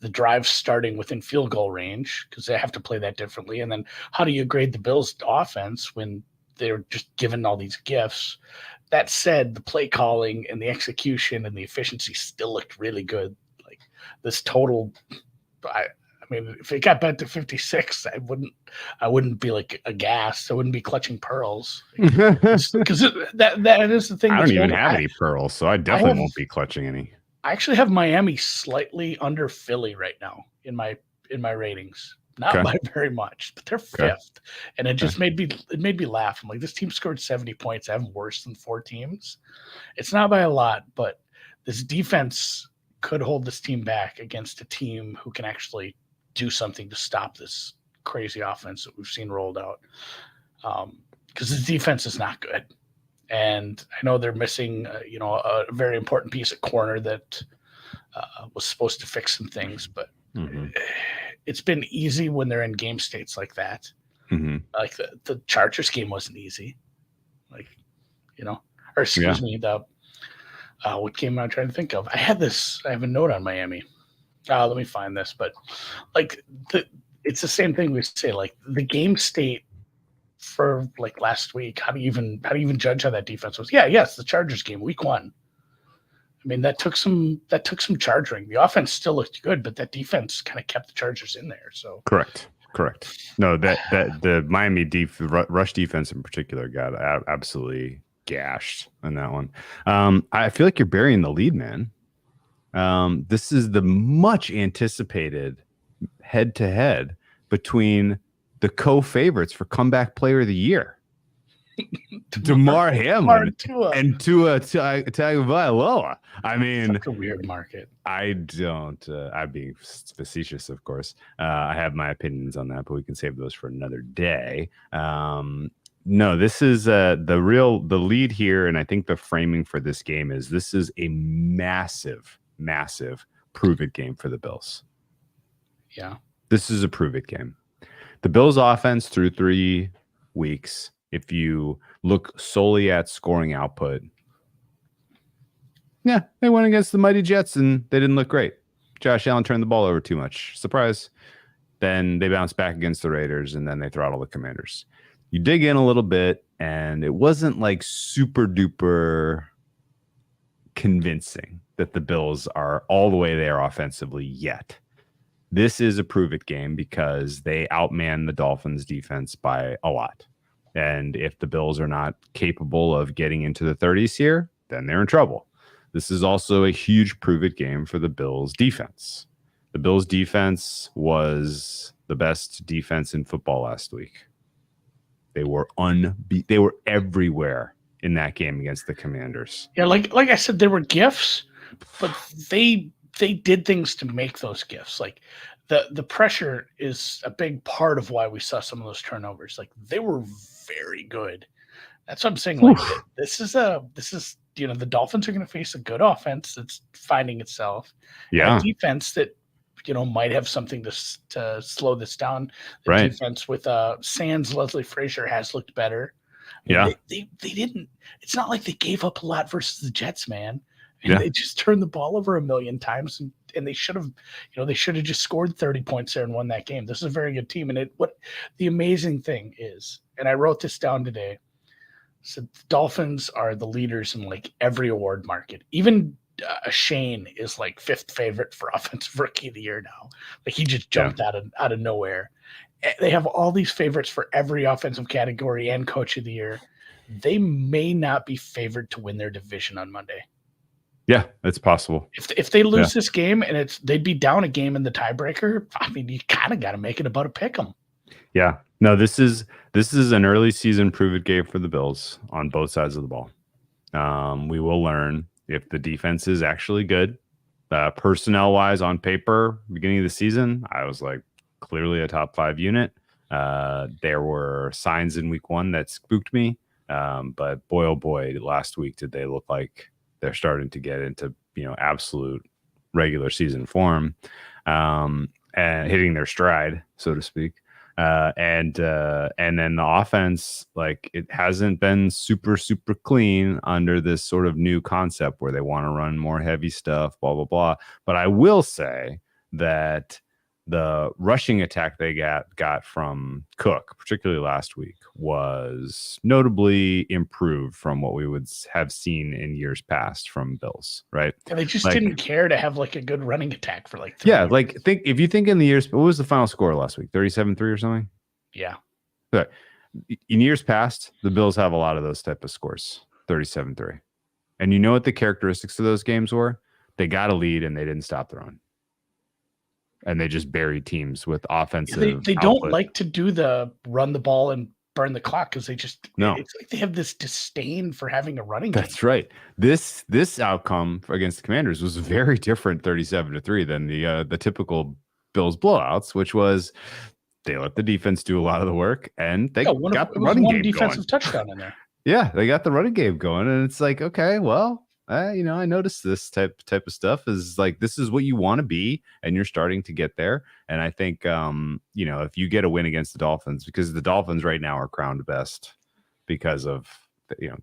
the drive starting within field goal range, because they have to play that differently? And then how do you grade the Bills' offense when they're just given all these gifts? That said, the play calling and the execution and the efficiency still looked really good. Like this total, I mean, if it got bet to 56, I wouldn't be like aghast. I wouldn't be clutching pearls, because that is the thing. I don't even have any pearls, so I definitely won't be clutching any. I actually have Miami slightly under Philly right now in my ratings. Not by very much, but they're fifth, and it just made me laugh. I'm like, this team scored 70 points. I have worse than 4 teams. It's not by a lot, but this defense could hold this team back against a team who can actually do something to stop this crazy offense that we've seen rolled out. Because the defense is not good. And I know they're missing, a very important piece at corner that was supposed to fix some things, but it's been easy when they're in game states like that. Like the Chargers game wasn't easy. Like, or excuse me, what game am I trying to think of? I have a note on Miami. Let me find this, but it's the same thing we say, like the game state for like last week. How do you even judge how that defense was? Yes, the Chargers game, week 1. I mean, that took some charging. The offense still looked good, but that defense kind of kept the Chargers in there. So correct. No, that the Miami rush defense in particular got absolutely gashed on that one. I feel like you're burying the lead, man. This is the much anticipated head-to-head between the co-favorites for comeback player of the year, Damar Hamlin and Tua Tagovailoa. I mean, it's a weird market. I'm being facetious, of course. I have my opinions on that, but we can save those for another day. No, this is the lead here, and I think the framing for this game is this is a massive prove-it game for the Bills. Yeah. This is a prove-it game. The Bills offense through 3 weeks, if you look solely at scoring output, they went against the mighty Jets and they didn't look great. Josh Allen turned the ball over too much. Surprise. Then they bounced back against the Raiders, and then they throttled the Commanders. You dig in a little bit, and it wasn't like super duper convincing that the Bills are all the way there offensively yet. this is a prove it game because they outman the Dolphins defense by a lot. And if the Bills are not capable of getting into the 30s here, then they're in trouble. This is also a huge prove it game for the Bills defense. The Bills defense was the best defense in football last week. They were they were everywhere in that game against the Commanders. Yeah, like I said, there were gifts, but they did things to make those gifts. Like the pressure is a big part of why we saw some of those turnovers. Like they were very good. That's what I'm saying. Like this is the Dolphins are going to face a good offense that's finding itself. Yeah, a defense that might have something to slow this down. The right. defense with Sans Leslie Frazier has looked better. Yeah, they didn't. It's not like they gave up a lot versus the Jets, man. And yeah. They just turned the ball over a million times, and they should have, they should have just scored 30 points there and won that game. This is a very good team, and what the amazing thing is, and I wrote this down today. So the Dolphins are the leaders in like every award market. Even Shane is like 5th favorite for offensive rookie of the year now. Like he just jumped out of nowhere. They have all these favorites for every offensive category and coach of the year. They may not be favored to win their division on Monday. Yeah, it's possible. If they lose this game and they'd be down a game in the tiebreaker, I mean, you kind of got to make it about a pick 'em. Yeah. No, this is an early season prove it game for the Bills on both sides of the ball. We will learn if the defense is actually good. Personnel wise, on paper, beginning of the season, I was like clearly a top 5 unit. There were signs in week 1 that spooked me. But boy, oh boy, last week did they look like they're starting to get into, absolute regular season form, and hitting their stride, so to speak. And then the offense, like it hasn't been super clean under this sort of new concept where they want to run more heavy stuff, blah, blah, blah. But I will say that the rushing attack they got from Cook, particularly last week, was notably improved from what we would have seen in years past from Bills, right? And they just didn't care to have like a good running attack for like 3 years. Like if you think in the years, what was the final score last week? 37-3 or something? Yeah. Okay. In years past, the Bills have a lot of those type of scores, 37-3. And you know what the characteristics of those games were? They got a lead and they didn't stop the run. And they just buried teams with offensive. They don't like to do the run the ball and burn the clock because it's like they have this disdain for having a running game. That's right. This outcome against the Commanders was very different, 37-3, than the typical Bills blowouts, which was they let the defense do a lot of the work and they got the running game defensive going. touchdown in there. Yeah, they got the running game going, and it's like, okay, well, I noticed this type of stuff is like, this is what you want to be, and you're starting to get there. And I think, if you get a win against the Dolphins, because the Dolphins right now are crowned best because of,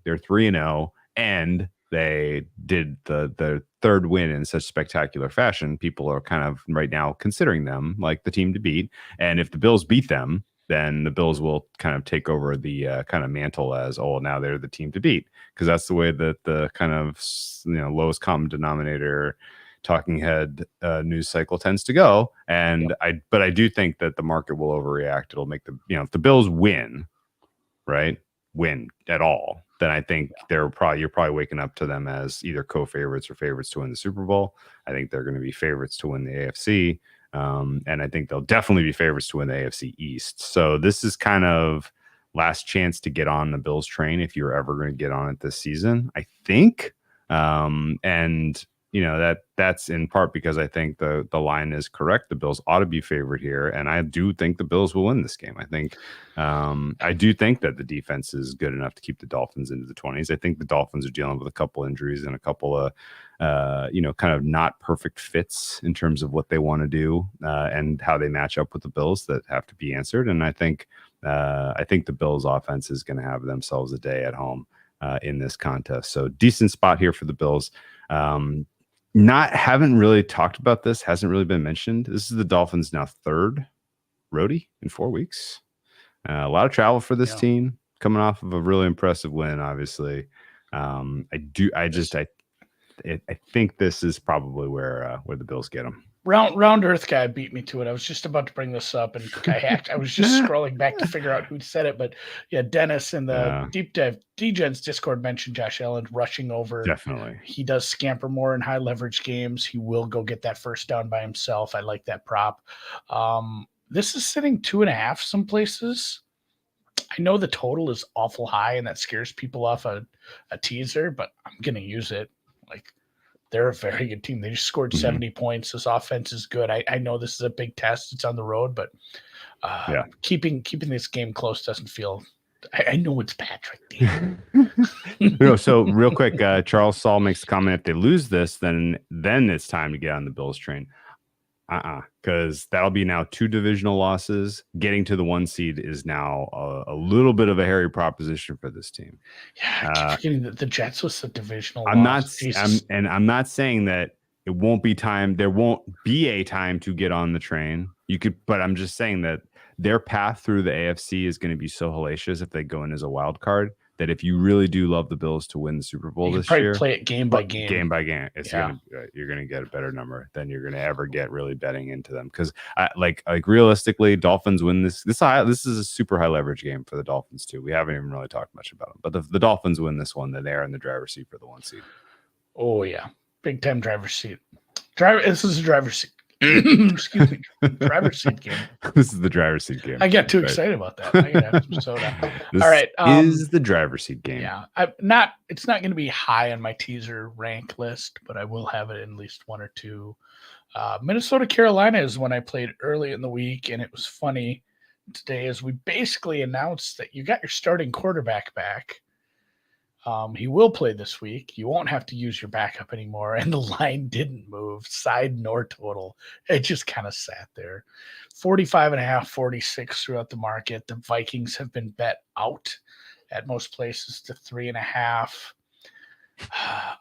they're 3-0 and they did the third win in such spectacular fashion. People are kind of right now considering them like the team to beat. And if the Bills beat them, then the Bills will kind of take over the kind of mantle as, now they're the team to beat, because that's the way that the kind of lowest common denominator talking head news cycle tends to go. And I do think that the market will overreact. It'll make if the Bills win at all, then I think you're probably waking up to them as either co-favorites or favorites to win the Super Bowl. I think they're going to be favorites to win the AFC. And I think they'll definitely be favorites to win the AFC East. So this is kind of last chance to get on the Bills train if you're ever going to get on it this season, I think. And that's in part because I think the line is correct. The Bills ought to be favored here, and I do think the Bills will win this game. I think I do think that the defense is good enough to keep the Dolphins into the 20s. I think the Dolphins are dealing with a couple injuries and a couple of kind of not perfect fits in terms of what they want to do and how they match up with the Bills that have to be answered. And I think the Bills offense is going to have themselves a day at home in this contest. So decent spot here for the Bills. Haven't really talked about this, hasn't really been mentioned. This is the Dolphins' now 3rd roadie in 4 weeks. A lot of travel for this team, coming off of a really impressive win, obviously. I think this is probably where the Bills get them. Round Earth guy beat me to it. I was just about to bring this up, and I was just scrolling back to figure out who said it. But yeah, Dennis in the Deep Dive DGens Discord mentioned Josh Allen rushing over. Definitely. He does scamper more in high leverage games. He will go get that first down by himself. I like that prop. This is sitting 2.5 some places. I know the total is awful high, and that scares people off a teaser, but I'm going to use it. Like, they're a very good team. They just scored 70 points. This offense is good. I know this is a big test. It's on the road, but keeping this game close doesn't feel. I know it's Patrick. So real quick, Charles Saul makes the comment: if they lose this, then it's time to get on the Bills train. Because that'll be now 2 divisional losses. Getting to the 1 seed is now a little bit of a hairy proposition for this team. Yeah, I keep forgetting that the Jets was a divisional I'm loss. I'm not saying that it won't be time. There won't be a time to get on the train. But I'm just saying that their path through the AFC is going to be so hellacious if they go in as a wild card, that if you really do love the Bills to win the Super Bowl this year, play it game by game. You're going to get a better number than you're going to ever get really betting into them. Because like realistically, Dolphins win this. This is a super high leverage game for the Dolphins too. We haven't even really talked much about them, but the Dolphins win this one. Then they're in the driver's seat for the 1 seed. Oh yeah, big time driver's seat. This is a driver's seat. Excuse me, driver's seat game. This is the driver's seat game. I got too excited about that. I gotta have some soda. This all right, is the driver's seat game. Yeah, it's not going to be high on my teaser rank list, but I will have it in at least 1 or 2. Minnesota Carolina is one I played early in the week, and it was funny today as we basically announced that you got your starting quarterback back. He will play this week. You won't have to use your backup anymore. And the line didn't move, side nor total. It just kind of sat there. 45.5, 46 throughout the market. The Vikings have been bet out at most places to 3.5.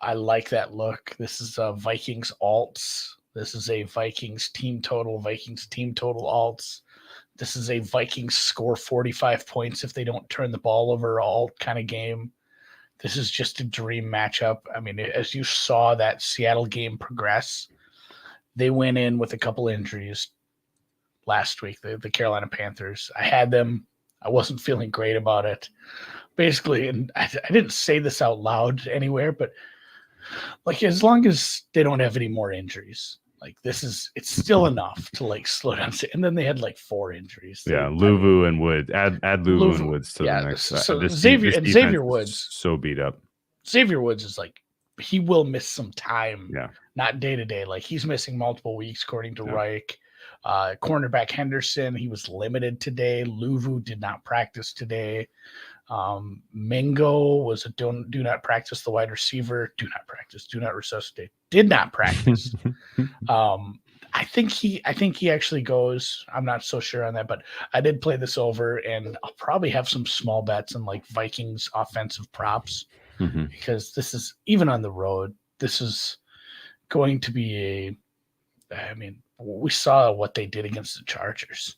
I like that look. This is a Vikings alts. This is a Vikings team total alts. This is a Vikings score 45 points if they don't turn the ball over alt kind of game. This is just a dream matchup. I mean, as you saw that Seattle game progress, they went in with a couple injuries last week, the Carolina Panthers. I had them. I wasn't feeling great about it. Basically, and I didn't say this out loud anywhere, but like as long as they don't have any more injuries, like it's still enough to like slow down. And then they had like 4 injuries. Yeah, Luvu and Woods. Add Luvu and Woods to the next. So Xavier Woods so beat up. Xavier Woods is like, he will miss some time. Yeah, not day to day. Like he's missing multiple weeks according to Reich. Cornerback Henderson, he was limited today. Luvu did not practice today. Mingo was a do not practice. The wide receiver, do not practice, do not resuscitate, did not practice. I think he actually goes. I'm not so sure on that, but I did play this over, and I'll probably have some small bets on like Vikings offensive props because this is, even on the road, this is going to be we saw what they did against the Chargers.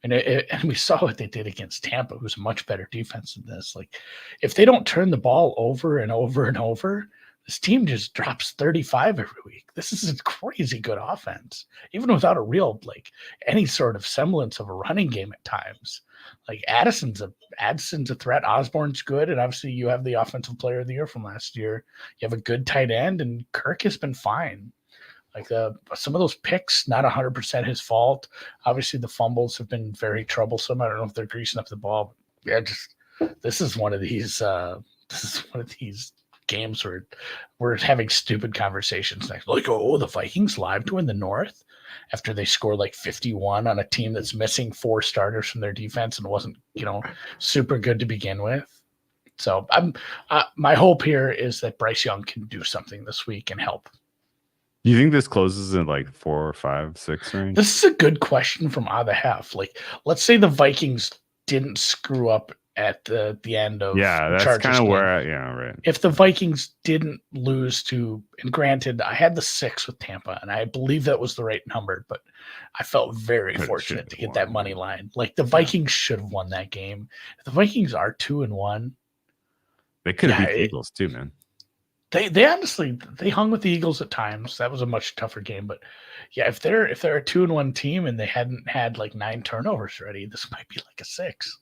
And we saw what they did against Tampa, who's a much better defense than this. Like, if they don't turn the ball over and over and over, this team just drops 35 every week. This is a crazy good offense, even without a real, like, any sort of semblance of a running game at times. Like, Addison's a threat. Osborne's good, and obviously you have the offensive player of the year from last year. You have a good tight end, and Kirk has been fine. Like some of those picks, not 100% his fault. Obviously, the fumbles have been very troublesome. I don't know if they're greasing up the ball. But yeah, this is one of these games where we're having stupid conversations next. Like, oh, the Vikings live to win the North after they score like 51 on a team that's missing 4 starters from their defense and wasn't, super good to begin with. So my hope here is that Bryce Young can do something this week and help. You think this closes in like 4, 5, 6 range? This is a good question from the half. Like, let's say the Vikings didn't screw up at the end of that's kind of where right. If the Vikings didn't lose to, and granted, I had the 6 with Tampa, and I believe that was the right number, but I felt very fortunate to get that money line. Like, the Vikings should have won that game. If the Vikings are 2-1, they could have beat the Eagles too, man. They honestly they hung with the Eagles at times. That was a much tougher game, but yeah, if they're a 2-1 team and they hadn't had like 9 turnovers already, this might be like a 6.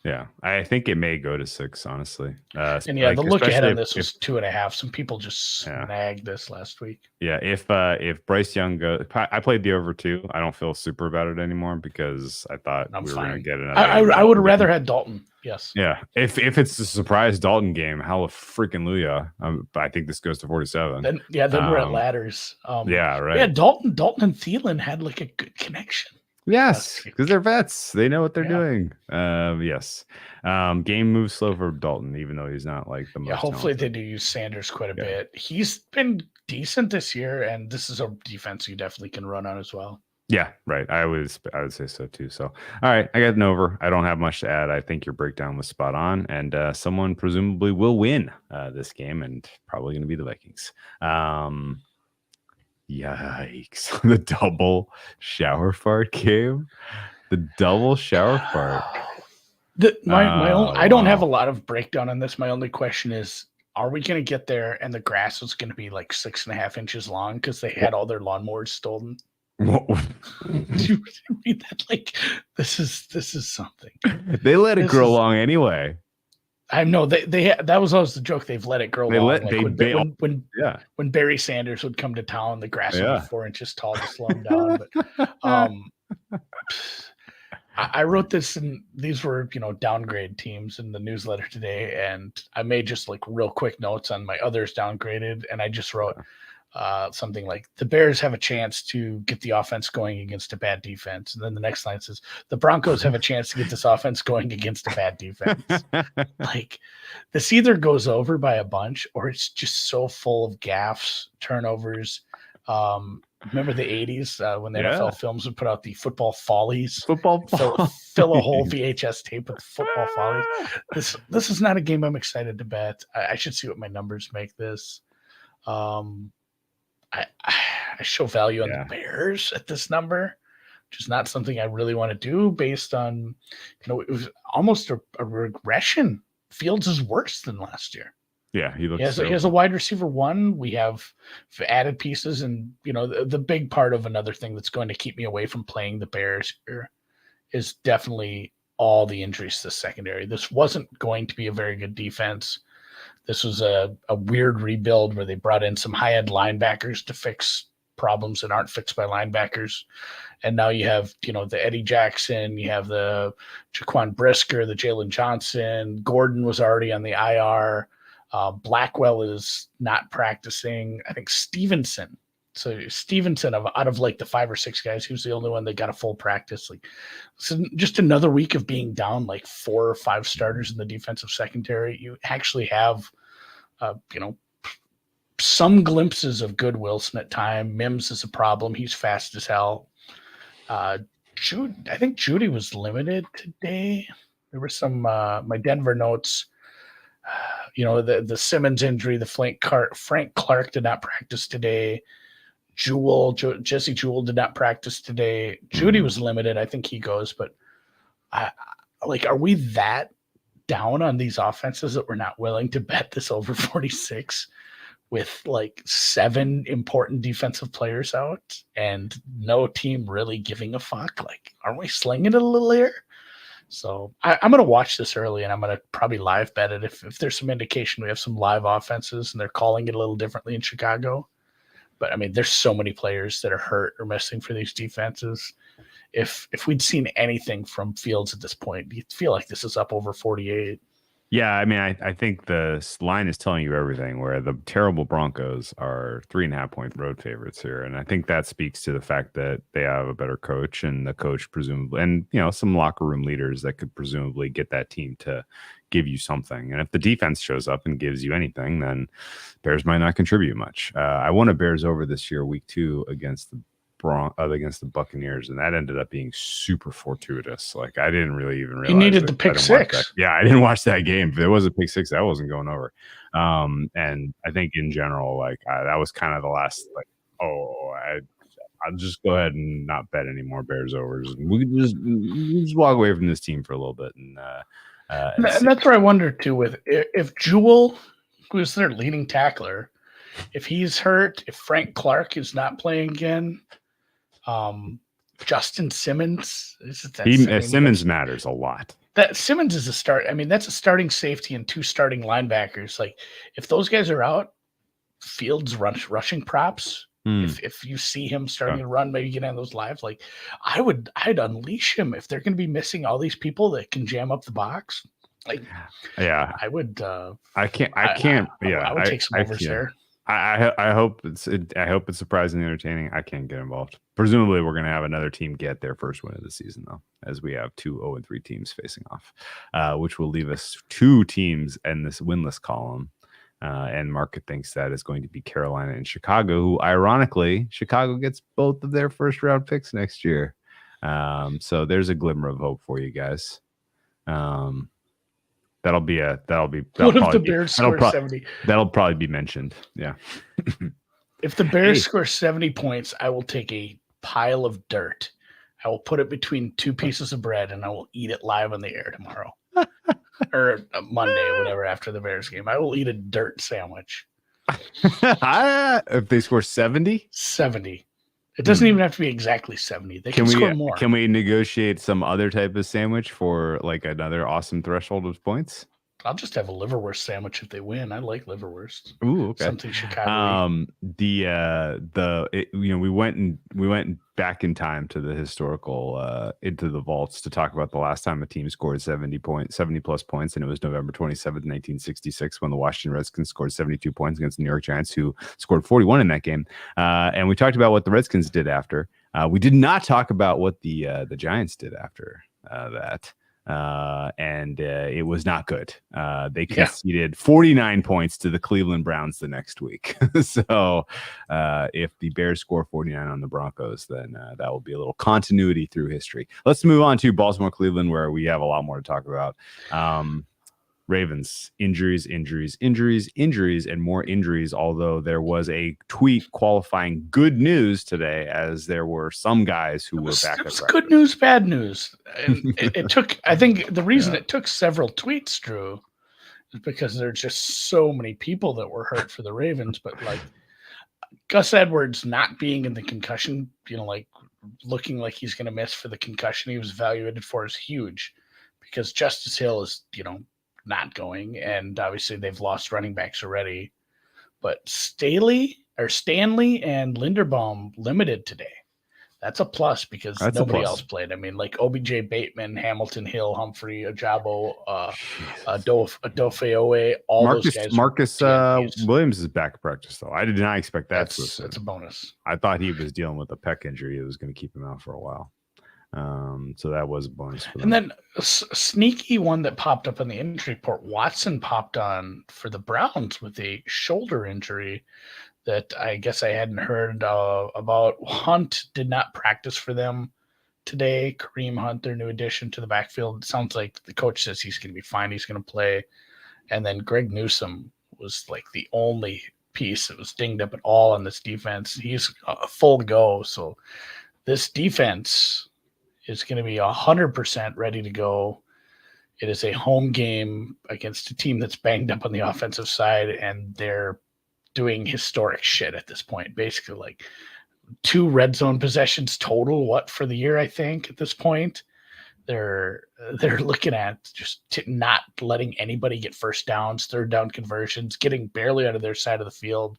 Yeah, I think it may go to 6, honestly. And yeah, like, the look ahead especially on this was 2.5. Some people just snagged this last week. Yeah, if Bryce Young goes, I played the over 2. I don't feel super about it anymore because I thought we were going to get another. I would have rather had Dalton. Yes. Yeah, if it's a surprise Dalton game, hallelujah! I think this goes to 47. Then we're at ladders. Yeah, right. Yeah, Dalton and Thielen had like a good connection. Yes, because they're vets. They know what they're doing. Yes. Game moves slow for Dalton, even though he's not like the most. Yeah, hopefully talented. they do use Sanders quite a bit. He's been decent this year, and this is a defense you definitely can run on as well. Yeah, right. I would say so too. So, all right, I got an over. I don't have much to add. I think your breakdown was spot on, and someone presumably will win this game, and probably going to be the Vikings. Yikes. The double shower fart game. The double shower fart. I don't have a lot of breakdown on this. My only question is, are we going to get there and the grass is going to be like 6.5 inches long because they had all their lawnmowers stolen? Do you read that? Like, this is something. They let it grow long anyway. I know that was always the joke. They've let it grow long. When Barry Sanders would come to town, the grass would be 4 inches tall to slow him down. But I wrote this, and these were downgrade teams in the newsletter today, and I made just like real quick notes on my others downgraded, and I just wrote something like the Bears have a chance to get the offense going against a bad defense. And then the next line says the Broncos have a chance to get this offense going against a bad defense. Like, this either goes over by a bunch or it's just so full of gaffes, turnovers. Remember the 80s when the NFL Films would put out the football follies? Fill a whole VHS tape with football follies. This is not a game I'm excited to bet. I should see what my numbers make this. I show value on the Bears at this number, which is not something I really want to do based on, it was almost a regression. Fields is worse than last year. Yeah, he has a wide receiver 1. We have added pieces, and the big part of another thing that's going to keep me away from playing the Bears here is definitely all the injuries to the secondary. This wasn't going to be a very good defense. This was a weird rebuild where they brought in some high-end linebackers to fix problems that aren't fixed by linebackers. And now you have, the Eddie Jackson, you have the Jaquan Brisker, the Jalen Johnson. Gordon was already on the IR. Blackwell is not practicing. I think Stevenson. So Stevenson, out of like the 5 or 6 guys, he was the only one that got a full practice. Like, so just another week of being down like 4 or 5 starters in the defensive secondary. You actually have, some glimpses of good Wilson at time. Mims is a problem. He's fast as hell. I think Judy was limited today. There were some my Denver notes. The Simmons injury, the Frank Clark did not practice today. Jesse Jewell did not practice today. Judy was limited. I think he goes, but are we that down on these offenses that we're not willing to bet this over 46 with like 7 important defensive players out and no team really giving a fuck? Like, aren't we slinging it a little here? So I'm going to watch this early, and I'm going to probably live bet it. If there's some indication we have some live offenses and they're calling it a little differently in Chicago. But I mean, there's so many players that are hurt or missing for these defenses. If we'd seen anything from Fields at this point, you'd feel like this is up over 48. Yeah, I mean, I think the line is telling you everything, where the terrible Broncos are 3.5-point road favorites here. And I think that speaks to the fact that they have a better coach, and the coach presumably, and, some locker room leaders that could presumably get that team to give you something. And if the defense shows up and gives you anything, then Bears might not contribute much. I won a Bears over this year, week 2 against the Buccaneers, and that ended up being super fortuitous. Like, I didn't really even realize he needed the pick 6. Yeah, I didn't watch that game. If there was a pick 6, that wasn't going over. And I think in general, that was kind of the last. I'll just go ahead and not bet any more Bears overs. We can just walk away from this team for a little bit, and that's where I wonder too. With if Jewell who's their leading tackler. If he's hurt, if Frank Clark is not playing again, Justin Simmons. Simmons matters a lot. That Simmons is a start. I mean, that's a starting safety and 2 starting linebackers. Like, if those guys are out, Fields rushing props. If you see him starting to run, maybe get on those lives. Like, I'd unleash him if they're going to be missing all these people that can jam up the box. Like, yeah, I would. I can't. I would take some overs there. I hope it's surprisingly entertaining. I can't get involved. Presumably, we're going to have another team get their first win of the season, though, as we have 2 0-3 teams facing off, which will leave us 2 teams in this winless column. And market thinks that is going to be Carolina and Chicago, who, ironically, Chicago gets both of their first round picks next year. So there's a glimmer of hope for you guys. That'll be. What if the Bears score 70? That'll probably be mentioned. Yeah. If the Bears score 70 points, I will take a pile of dirt. I will put it between 2 pieces of bread, and I will eat it live on the air tomorrow or Monday, whatever, after the Bears game. I will eat a dirt sandwich. If they score 70? 70. It doesn't even have to be exactly 70. They can score more. Can we negotiate some other type of sandwich for like another awesome threshold of points? I'll just have a liverwurst sandwich if they win. I like liverwurst. Ooh, okay. Something Chicago. We went back in time to the historical into the vaults to talk about the last time a team scored 70 plus points, and it was November 27th, 1966, when the Washington Redskins scored 72 points against the New York Giants, who scored 41 in that game. And we talked about what the Redskins did after. We did not talk about what the Giants did after that. And it was not good. They conceded 49 points to the Cleveland Browns the next week. So if the Bears score 49 on the Broncos, then that will be a little continuity through history. Let's move on to Baltimore, Cleveland, where we have a lot more to talk about. Ravens, injuries, and more injuries, although there was a tweet qualifying good news today, as there were some guys who were back at practice. Good news, bad news. And it took, I think the reason it took several tweets, Drew, is because there's just so many people that were hurt for the Ravens. But like Gus Edwards not being in the concussion, like looking like he's going to miss for the concussion he was evaluated for, is huge, because Justice Hill is, not going, and obviously they've lost running backs already. But Stanley and Linderbaum limited today. That's a plus, because nobody else played. I mean, like OBJ, Bateman, Hamilton, Hill, Humphrey, Ajabo, Adofeowe, all those guys. Marcus Williams is back at practice, though. I did not expect that. That's a bonus. I thought he was dealing with a pec injury. It was going to keep him out for a while. So that was a bonus for them. And then a sneaky one that popped up in the injury report, Watson popped on for the Browns with a shoulder injury that I guess I hadn't heard about. Hunt did not practice for them today. Kareem Hunt, their new addition to the backfield. It sounds like the coach says he's going to be fine. He's going to play. And then Greg Newsome was like the only piece that was dinged up at all on this defense. He's a full go. So this defense is going to be 100% ready to go. It is a home game against a team that's banged up on the offensive side, and they're doing historic shit at this point. Basically, like 2 red zone possessions total, for the year, I think, at this point. They're looking at just not letting anybody get first downs, third down conversions, getting barely out of their side of the field.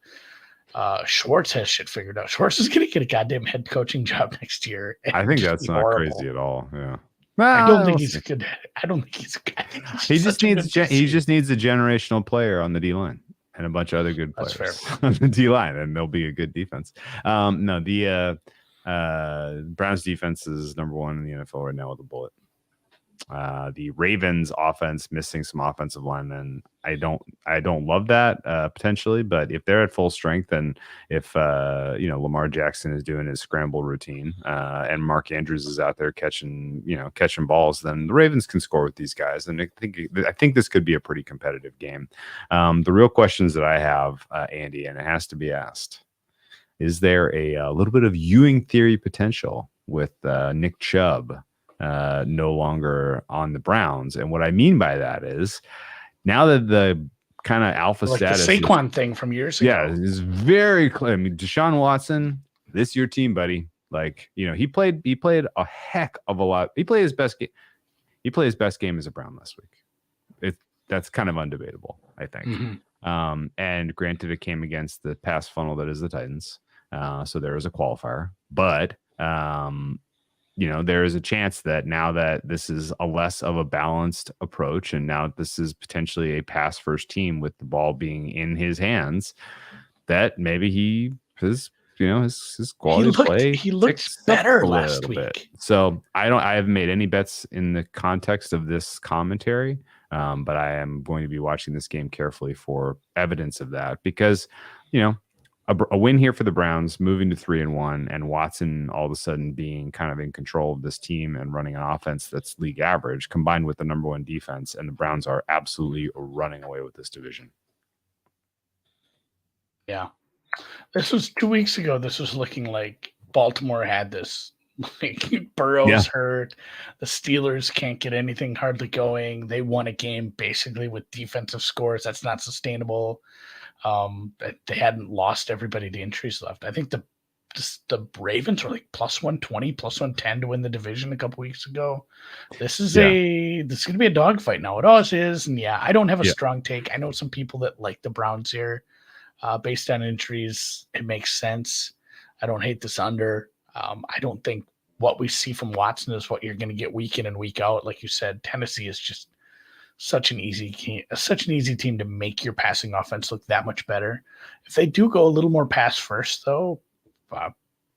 Schwartz has shit figured out. Schwartz is going to get a goddamn head coaching job next year. I think that's not crazy at all. Yeah. I don't think he's good. I don't think he's good. He just needs a generational player on the D line and a bunch of other good players on the D line, and they'll be a good defense. The Browns defense is number 1 in the NFL right now with a bullet. The Ravens offense missing some offensive linemen. I don't love that potentially, but if they're at full strength, and if Lamar Jackson is doing his scramble routine and Mark Andrews is out there catching balls, then the Ravens can score with these guys. And I think this could be a pretty competitive game. The real questions that I have, Andy, and it has to be asked: is there a little bit of Ewing theory potential with Nick Chubb no longer on the Browns? And what I mean by that is, now that the kind of alpha like status. The Saquon thing from years ago. Yeah, it's very clear. I mean, Deshaun Watson, this is your team, buddy. Like, he played a heck of a lot. He played his best game. He played his best game as a Brown last week. That's kind of undebatable, I think. Mm-hmm. And granted, it came against the pass funnel that is the Titans. So there was a qualifier, but there is a chance that now that this is a less of a balanced approach, and now this is potentially a pass first team with the ball being in his hands, that maybe his quality of play. He looked better last week. Bit. So I haven't made any bets in the context of this commentary, but I am going to be watching this game carefully for evidence of that, because, a win here for the Browns, moving to 3-1, and Watson all of a sudden being kind of in control of this team and running an offense that's league average, combined with the number one defense, and the Browns are absolutely running away with this division. Yeah. This was 2 weeks ago. This was looking like Baltimore had this. Like, Burrow's hurt. The Steelers can't get anything hardly going. They won a game basically with defensive scores. That's not sustainable. They hadn't lost everybody to injuries left. I think the Ravens were like plus 120, plus 110 to win the division a couple weeks ago. This is going to be a dogfight now. It always is. And I don't have a strong take. I know some people that like the Browns here. Based on injuries, it makes sense. I don't hate this under. I don't think what we see from Watson is what you're going to get week in and week out. Like you said, Tennessee is just such an easy team to make your passing offense look that much better. If they do go a little more pass first, though,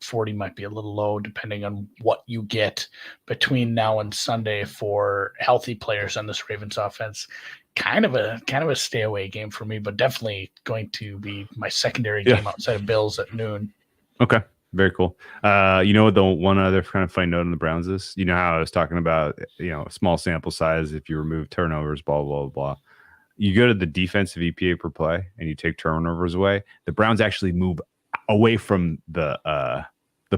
40 might be a little low depending on what you get between now and Sunday for healthy players on this Ravens offense. Kind of a stay away game for me, but definitely going to be my secondary game outside of Bills at noon. Okay. Very cool. The one other kind of funny note on the Browns is, how I was talking about, small sample size, if you remove turnovers, blah, blah, blah. You go to the defensive EPA per play and you take turnovers away. The Browns actually move away from the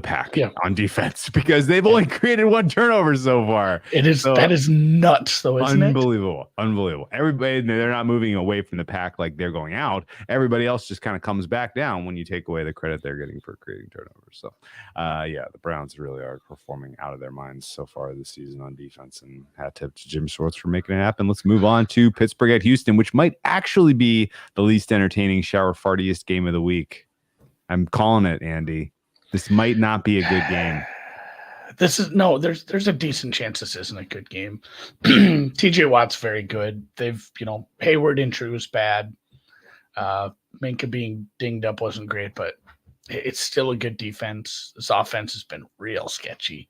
pack on defense, because they've only created one turnover so far. That is nuts, though, isn't it? Unbelievable. Everybody, they're not moving away from the pack like they're going out. Everybody else just kind of comes back down when you take away the credit they're getting for creating turnovers. So, the Browns really are performing out of their minds so far this season on defense, and hat tip to Jim Schwartz for making it happen. Let's move on to Pittsburgh at Houston, which might actually be the least entertaining, shower fartiest game of the week. I'm calling it, Andy. This might not be a good game. There's a decent chance this isn't a good game. TJ Watt's very good. They've, Hayward injury was bad. Minka being dinged up wasn't great, but it's still a good defense. This offense has been real sketchy.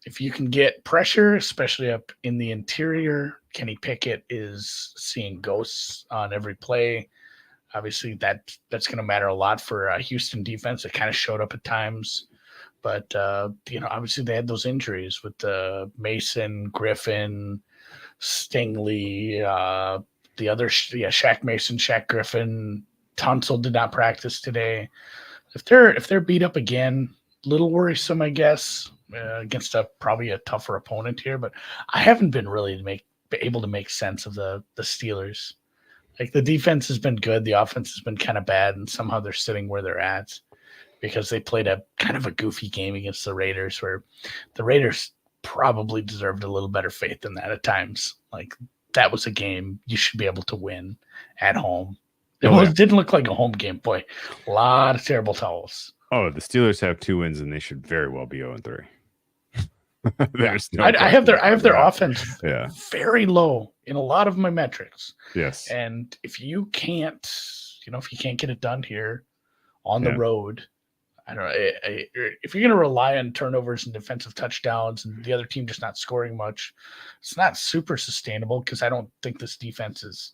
If you can get pressure, especially up in the interior, Kenny Pickett is seeing ghosts on every play. Obviously, that's going to matter a lot for a Houston defense. It kind of showed up at times. But, obviously they had those injuries with Mason, Griffin, Stingley, the other, Shaq Mason, Shaq Griffin. Tunsil did not practice today. If they're beat up again, a little worrisome, I guess, against probably a tougher opponent here. But I haven't been really able to make sense of the Steelers. Like, the defense has been good. The offense has been kind of bad, and somehow they're sitting where they're at because they played a kind of a goofy game against the Raiders, where the Raiders probably deserved a little better faith than that at times. Like, that was a game you should be able to win at home. It didn't look like a home game. Boy, a lot of terrible towels. Oh, the Steelers have 2 wins, and they should very well be 0-3. I have their offense very low in a lot of my metrics. Yes. And if you can't get it done here on the road, I don't know. If you're going to rely on turnovers and defensive touchdowns and the other team just not scoring much, it's not super sustainable, because I don't think this defense is,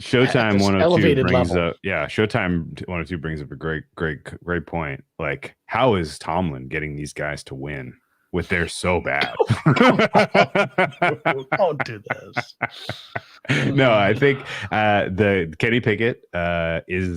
Showtime 102 brings level. up Showtime 102 brings up a great point. Like, how is Tomlin getting these guys to win with they're so bad? Don't do this. No, I think the Kenny Pickett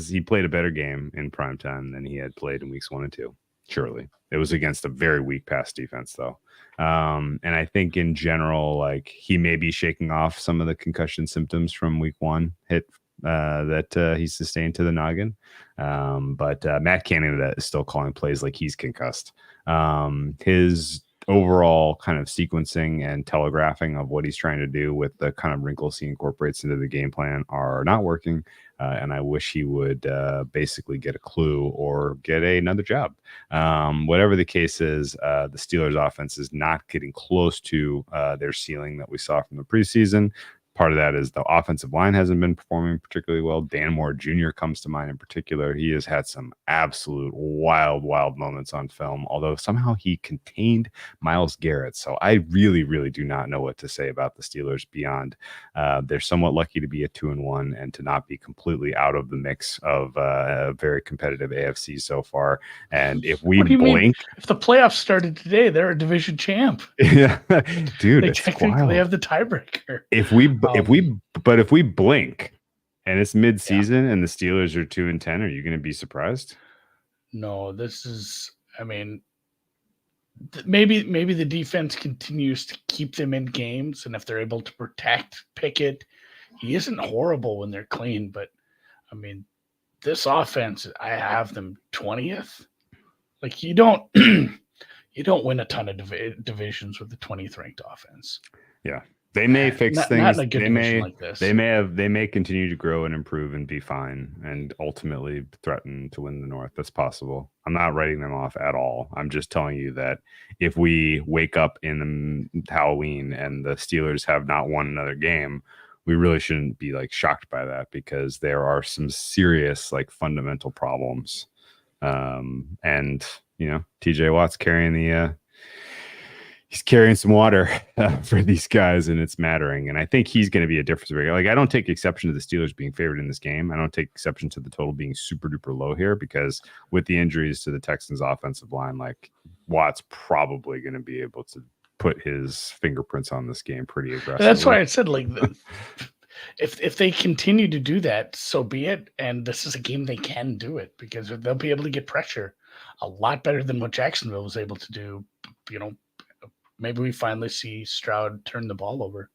he played a better game in primetime than he had played in weeks 1 and 2. Surely. It was against a very weak pass defense, though. And I think in general, like he may be shaking off some of the concussion symptoms from week 1 hit that he sustained to the noggin. But Matt Canada is still calling plays like he's concussed. His overall kind of sequencing and telegraphing of what he's trying to do with the kind of wrinkles he incorporates into the game plan are not working. And I wish he would basically get a clue or get another job. Whatever the case is, the Steelers offense is not getting close to their ceiling that we saw from the preseason. Part of that is the offensive line hasn't been performing particularly well. Dan Moore Jr. comes to mind in particular. He has had some absolute wild moments on film, although somehow he contained Myles Garrett. So I really, really do not know what to say about the Steelers beyond they're somewhat lucky to be at 2-1 and to not be completely out of the mix of a very competitive AFC so far. And if we blink, if the playoffs started today, they're a division champ. Yeah, dude, they technically have the tiebreaker. If we blink and it's mid-season and the Steelers are 2-10, are you going to be surprised? No, this is, I mean, maybe the defense continues to keep them in games, and if they're able to protect Pickett, he isn't horrible when they're clean, but I mean, this offense, I have them 20th. Like you don't win a ton of divisions with the 20th ranked offense. Yeah. They may fix things. Not in a good division like this. They may continue to grow and improve and be fine and ultimately threaten to win the North. That's possible. I'm not writing them off at all. I'm just telling you that if we wake up in Halloween and the Steelers have not won another game, we really shouldn't be like shocked by that, because there are some serious like fundamental problems. And you know, TJ Watt's carrying he's carrying some water for these guys, and it's mattering. And I think he's going to be a difference maker. Like, I don't take exception to the Steelers being favored in this game. I don't take exception to the total being super duper low here, because with the injuries to the Texans offensive line, like Watt's probably going to be able to put his fingerprints on this game pretty aggressively. That's why I said, like, if they continue to do that, so be it. And this is a game they can do it, because they'll be able to get pressure a lot better than what Jacksonville was able to do. You know, maybe we finally see Stroud turn the ball over.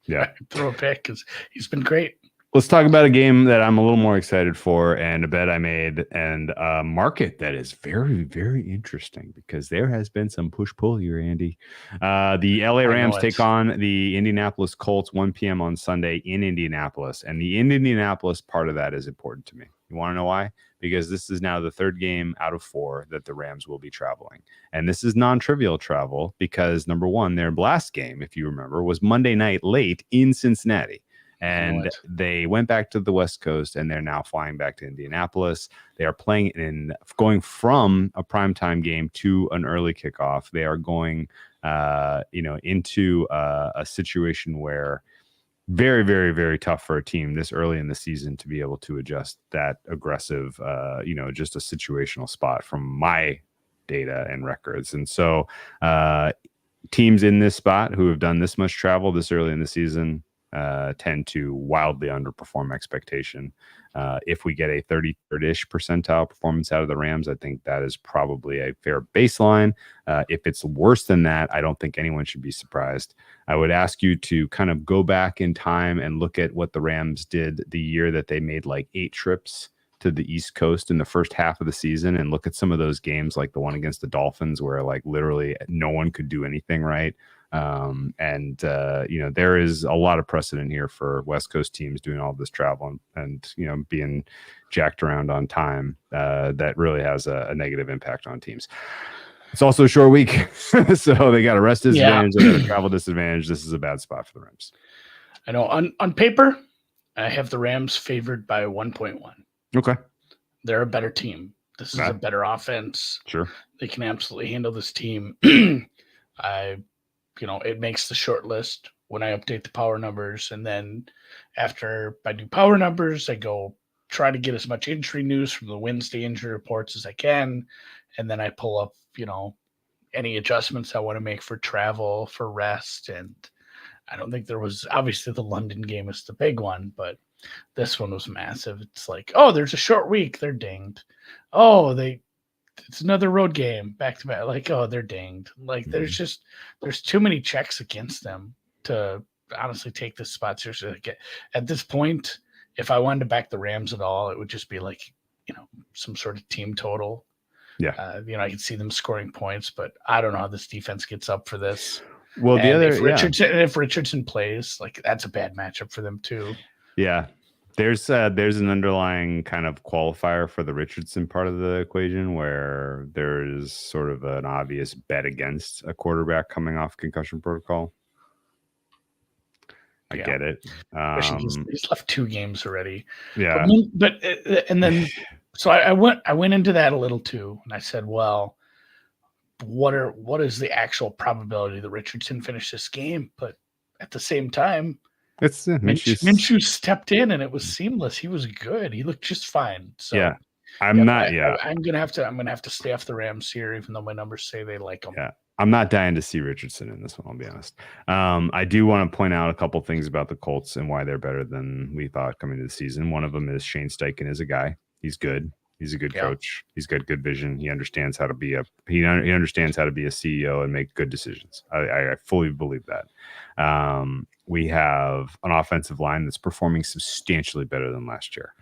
Yeah. Throw a pick, because he's been great. Let's talk about a game that I'm a little more excited for, and a bet I made, and a market that is very, very interesting, because there has been some push-pull here, Andy. The LA Rams take on the Indianapolis Colts 1 p.m. on Sunday in Indianapolis, and the Indianapolis part of that is important to me. You want to know why? Because this is now the third game out of 4 that the Rams will be traveling. And this is non-trivial travel, because, number one, their last game, if you remember, was Monday night late in Cincinnati. And they went back to the West Coast, and they're now flying back to Indianapolis. They are going from a primetime game to an early kickoff. They are going, into a situation where very, very, very tough for a team this early in the season to be able to adjust that aggressive, just a situational spot from my data and records. And so teams in this spot who have done this much travel this early in the season tend to wildly underperform expectation. If we get a 33rd-ish percentile performance out of the Rams, I think that is probably a fair baseline. If it's worse than that, I don't think anyone should be surprised. I would ask you to kind of go back in time and look at what the Rams did the year that they made like 8 trips to the East Coast in the first half of the season, and look at some of those games, like the one against the Dolphins, where like literally no one could do anything right. There is a lot of precedent here for West Coast teams doing all this travel and being jacked around on time. That really has a negative impact on teams. It's also a short week, so they got a rest disadvantage, they got a travel disadvantage. This is a bad spot for the Rams. I know on paper, I have the Rams favored by 1.1. Okay. They're a better team. This is a better offense. Sure. They can absolutely handle this team. It makes the short list when I update the power numbers. And then after I do power numbers, I go try to get as much injury news from the Wednesday injury reports as I can. And then I pull up, any adjustments I want to make for travel, for rest. And I don't think there was, obviously the London game is the big one, but this one was massive. It's like, oh, there's a short week. They're dinged. Oh, It's another road game back to back. Like, oh, they're dinged. Like, there's too many checks against them to honestly take this spot seriously. Like, at this point, if I wanted to back the Rams at all, it would just be like, some sort of team total. Yeah. I can see them scoring points, but I don't know how this defense gets up for this. Well, if Richardson plays, like, that's a bad matchup for them too. Yeah. There's an underlying kind of qualifier for the Richardson part of the equation where there is sort of an obvious bet against a quarterback coming off concussion protocol. I get it. He's left 2 games already. Yeah. So I went into that a little too, and I said, well, what is the actual probability that Richardson finished this game? But at the same time, it's Minshew stepped in and it was seamless. He was good. He looked just fine. So yeah, I'm gonna have to stay off the Rams here, even though my numbers say they like them. Yeah. I'm not dying to see Richardson in this one, I'll be honest. I do want to point out a couple things about the Colts and why they're better than we thought coming into the season. One of them is Shane Steichen is a guy. He's good. He's a good coach. He's got good vision. He understands how to be he understands how to be a CEO and make good decisions. I fully believe that. We have an offensive line that's performing substantially better than last year.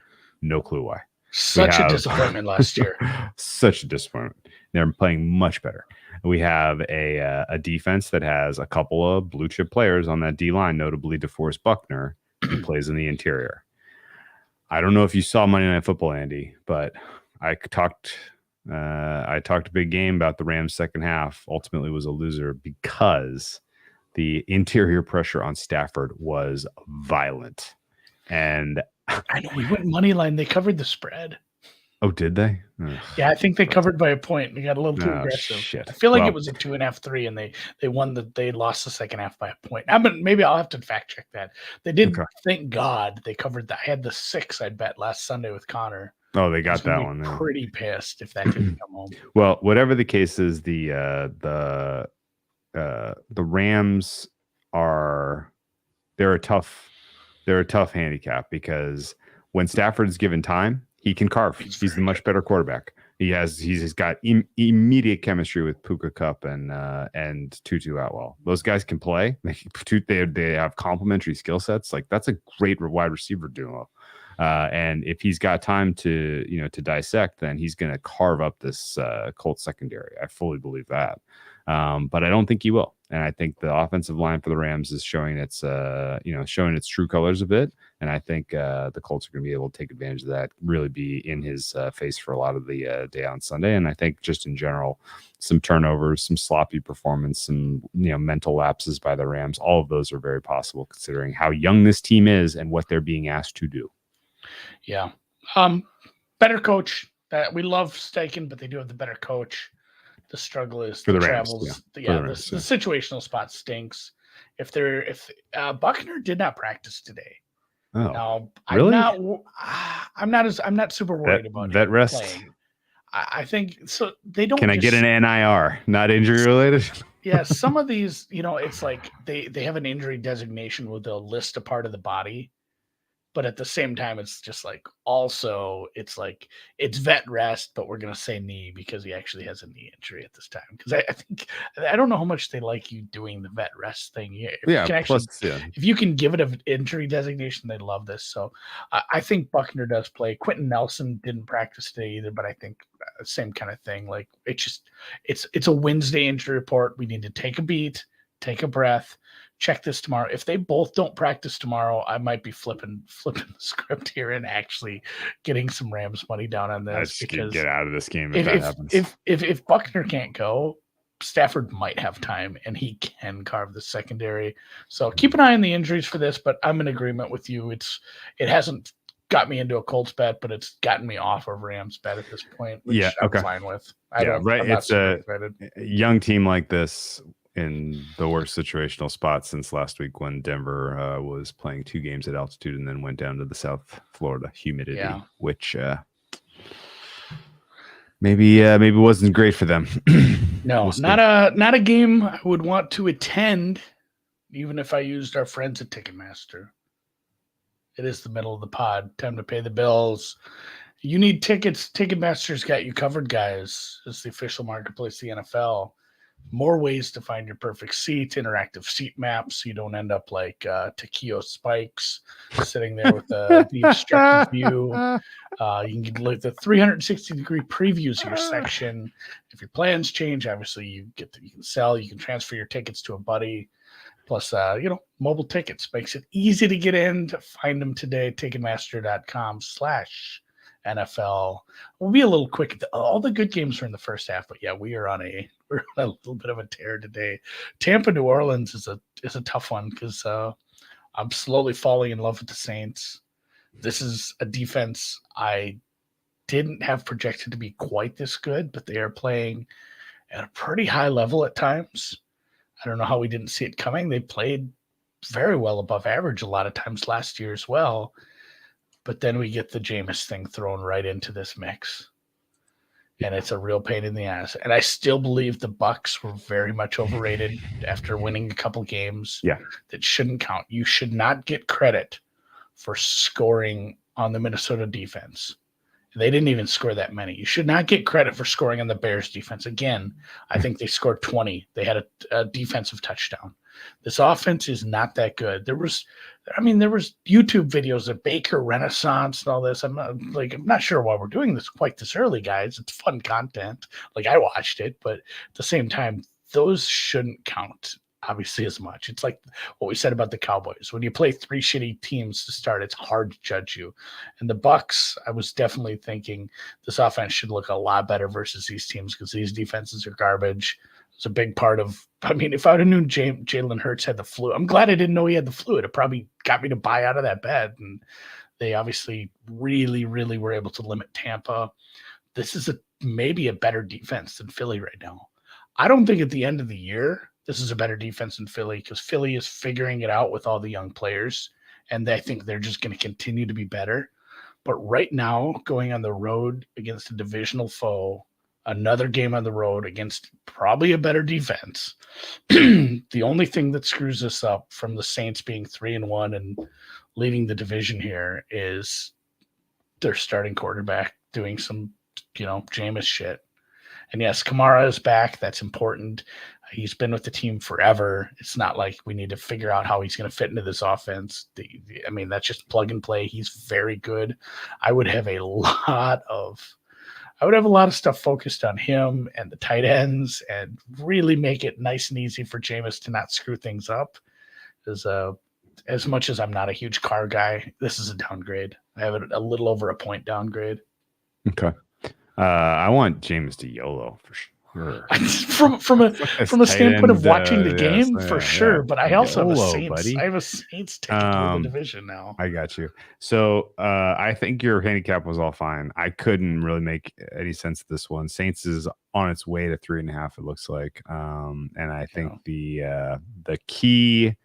No clue why. Such a disappointment last year. Such a disappointment. They're playing much better. We have a defense that has a couple of blue chip players on that D line, notably DeForest Buckner, who plays in the interior. I don't know if you saw Monday Night Football, Andy, but I talked a big game about the Rams' second half. Ultimately, was a loser because the interior pressure on Stafford was violent, and I know we went money line. They covered the spread. Oh, did they? Yeah, I think they covered by a point. They got a little too aggressive. Shit. I feel like it was a 2.5, 3, and they won they lost the second half by a point. Maybe I'll have to fact check that. They did. Okay. Thank God they covered that. I had the 6 I bet last Sunday with Connor. Oh, they got that one. Pretty pissed if that didn't come home. Well, whatever the case is, the Rams they're a tough handicap because when Stafford's given time, he can carve. He's the much better quarterback. He's got immediate chemistry with Puka Kupp and Tutu Atwell. Those guys can play. They have complementary skill sets. Like, that's a great wide receiver duo. And if he's got time to dissect, then he's going to carve up this Colts secondary. I fully believe that. But I don't think he will. And I think the offensive line for the Rams is showing its true colors a bit. And I think the Colts are going to be able to take advantage of that, really be in his face for a lot of the day on Sunday. And I think just in general, some turnovers, some sloppy performance, some mental lapses by the Rams, all of those are very possible considering how young this team is and what they're being asked to do. Yeah. Better coach. We love Steichen, but they do have the better coach. The struggle is for the travels. Rams, the situational spot stinks. If Buckner did not practice today. Oh, now, really? I'm not super worried about that rest. Playing. I think so. They don't. Can I get an NIR? Not injury related. Yeah, some of these, it's like they have an injury designation where they'll list a part of the body. But at the same time, it's just like, also, it's like, it's vet rest, but we're going to say knee because he actually has a knee injury at this time. Because I don't know how much they like you doing the vet rest thing. If you can give it an injury designation, they love this. So I think Buckner does play. Quentin Nelson didn't practice today either, but I think same kind of thing. Like, it's a Wednesday injury report. We need to take a beat, take a breath. Check this tomorrow. If they both don't practice tomorrow, I might be flipping the script here and actually getting some Rams money down on this. Because get out of this game if that happens. If Buckner can't go, Stafford might have time and he can carve the secondary. So keep an eye on the injuries for this. But I'm in agreement with you. It hasn't got me into a Colts bet, but it's gotten me off of Rams bet at this point. Which I'm fine with. It's a young team like this. In the worst situational spot since last week when Denver was playing 2 games at altitude and then went down to the South Florida humidity, which maybe wasn't great for them. No, not a game I would want to attend, even if I used our friends at Ticketmaster. It is the middle of the pod. Time to pay the bills. You need tickets. Ticketmaster's got you covered, guys. It's the official marketplace of the NFL. More ways to find your perfect seat, interactive seat maps, so you don't end up like Taquio Spikes sitting there with the obstructed view. You can get like the 360-degree previews of your section. If your plans change, obviously you can sell, you can transfer your tickets to a buddy. Plus, mobile tickets makes it easy to get in. To find them today, Ticketmaster.com/NFL. We'll be a little quick. All the good games are in the first half, but yeah, we're on a little bit of a tear today. Tampa, New Orleans is a tough one because I'm slowly falling in love with the Saints. This is a defense I didn't have projected to be quite this good, but they are playing at a pretty high level at times. I don't know how we didn't see it coming. They played very well above average a lot of times last year as well. But then we get the Jameis thing thrown right into this mix. And it's a real pain in the ass. And I still believe the Bucs were very much overrated after winning a couple games. Yeah. That shouldn't count. You should not get credit for scoring on the Minnesota defense. They didn't even score that many. You should not get credit for scoring on the Bears defense. Again, I think they scored 20. They had a defensive touchdown. This offense is not that good. There was YouTube videos of Baker Renaissance and all this. I'm not sure why we're doing this quite this early, guys. It's fun content. Like, I watched it, but at the same time, those shouldn't count obviously as much. It's like what we said about the Cowboys. When you play three shitty teams to start, it's hard to judge you. And the Bucs, I was definitely thinking this offense should look a lot better versus these teams because these defenses are garbage. It's a big part of, if I would have known Jalen Hurts had the flu, I'm glad I didn't know he had the flu. It probably got me to buy out of that bet. And they obviously really, really were able to limit Tampa. This is maybe a better defense than Philly right now. I don't think at the end of the year, this is a better defense than Philly because Philly is figuring it out with all the young players, and I think they're just going to continue to be better. But right now, going on the road against a divisional foe, another game on the road against probably a better defense, the only thing that screws us up from the Saints being 3-1 and leading the division here is their starting quarterback doing some, Jameis shit. And yes, Kamara is back. That's important. He's been with the team forever. It's not like we need to figure out how he's going to fit into this offense. That's just plug and play. He's very good. I would have a lot of stuff focused on him and the tight ends and really make it nice and easy for Jameis to not screw things up. As much as I'm not a huge Carr guy, this is a downgrade. I have it a little over a point downgrade. Okay. I want Jameis to YOLO for sure. from a standpoint of watching the game, for sure. But I also have a Saints. Buddy. I have a Saints ticket to win the division now. I got you. So I think your handicap was all fine. I couldn't really make any sense of this one. Saints is on its way to 3.5. It looks like, and I think the key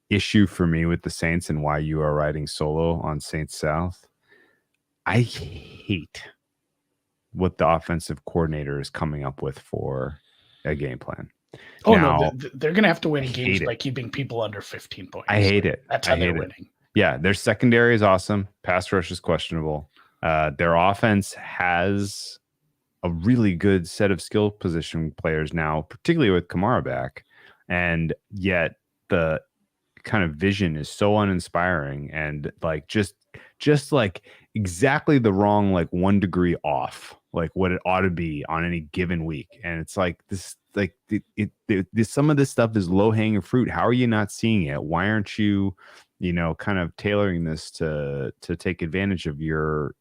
issue for me with the Saints and why you are riding solo on Saints South, I hate what the offensive coordinator is coming up with for a game plan. No, they're going to have to win games by keeping people under 15 points. I hate it. That's how they're winning. Yeah, their secondary is awesome. Pass rush is questionable. Their offense has a really good set of skill position players now, particularly with Kamara back. And yet the kind of vision is so uninspiring and like just like exactly the wrong, like 1 degree off, like what it ought to be on any given week. And it's like this, like some of this stuff is low hanging fruit. How are you not seeing it? Why aren't you, kind of tailoring this to take advantage of your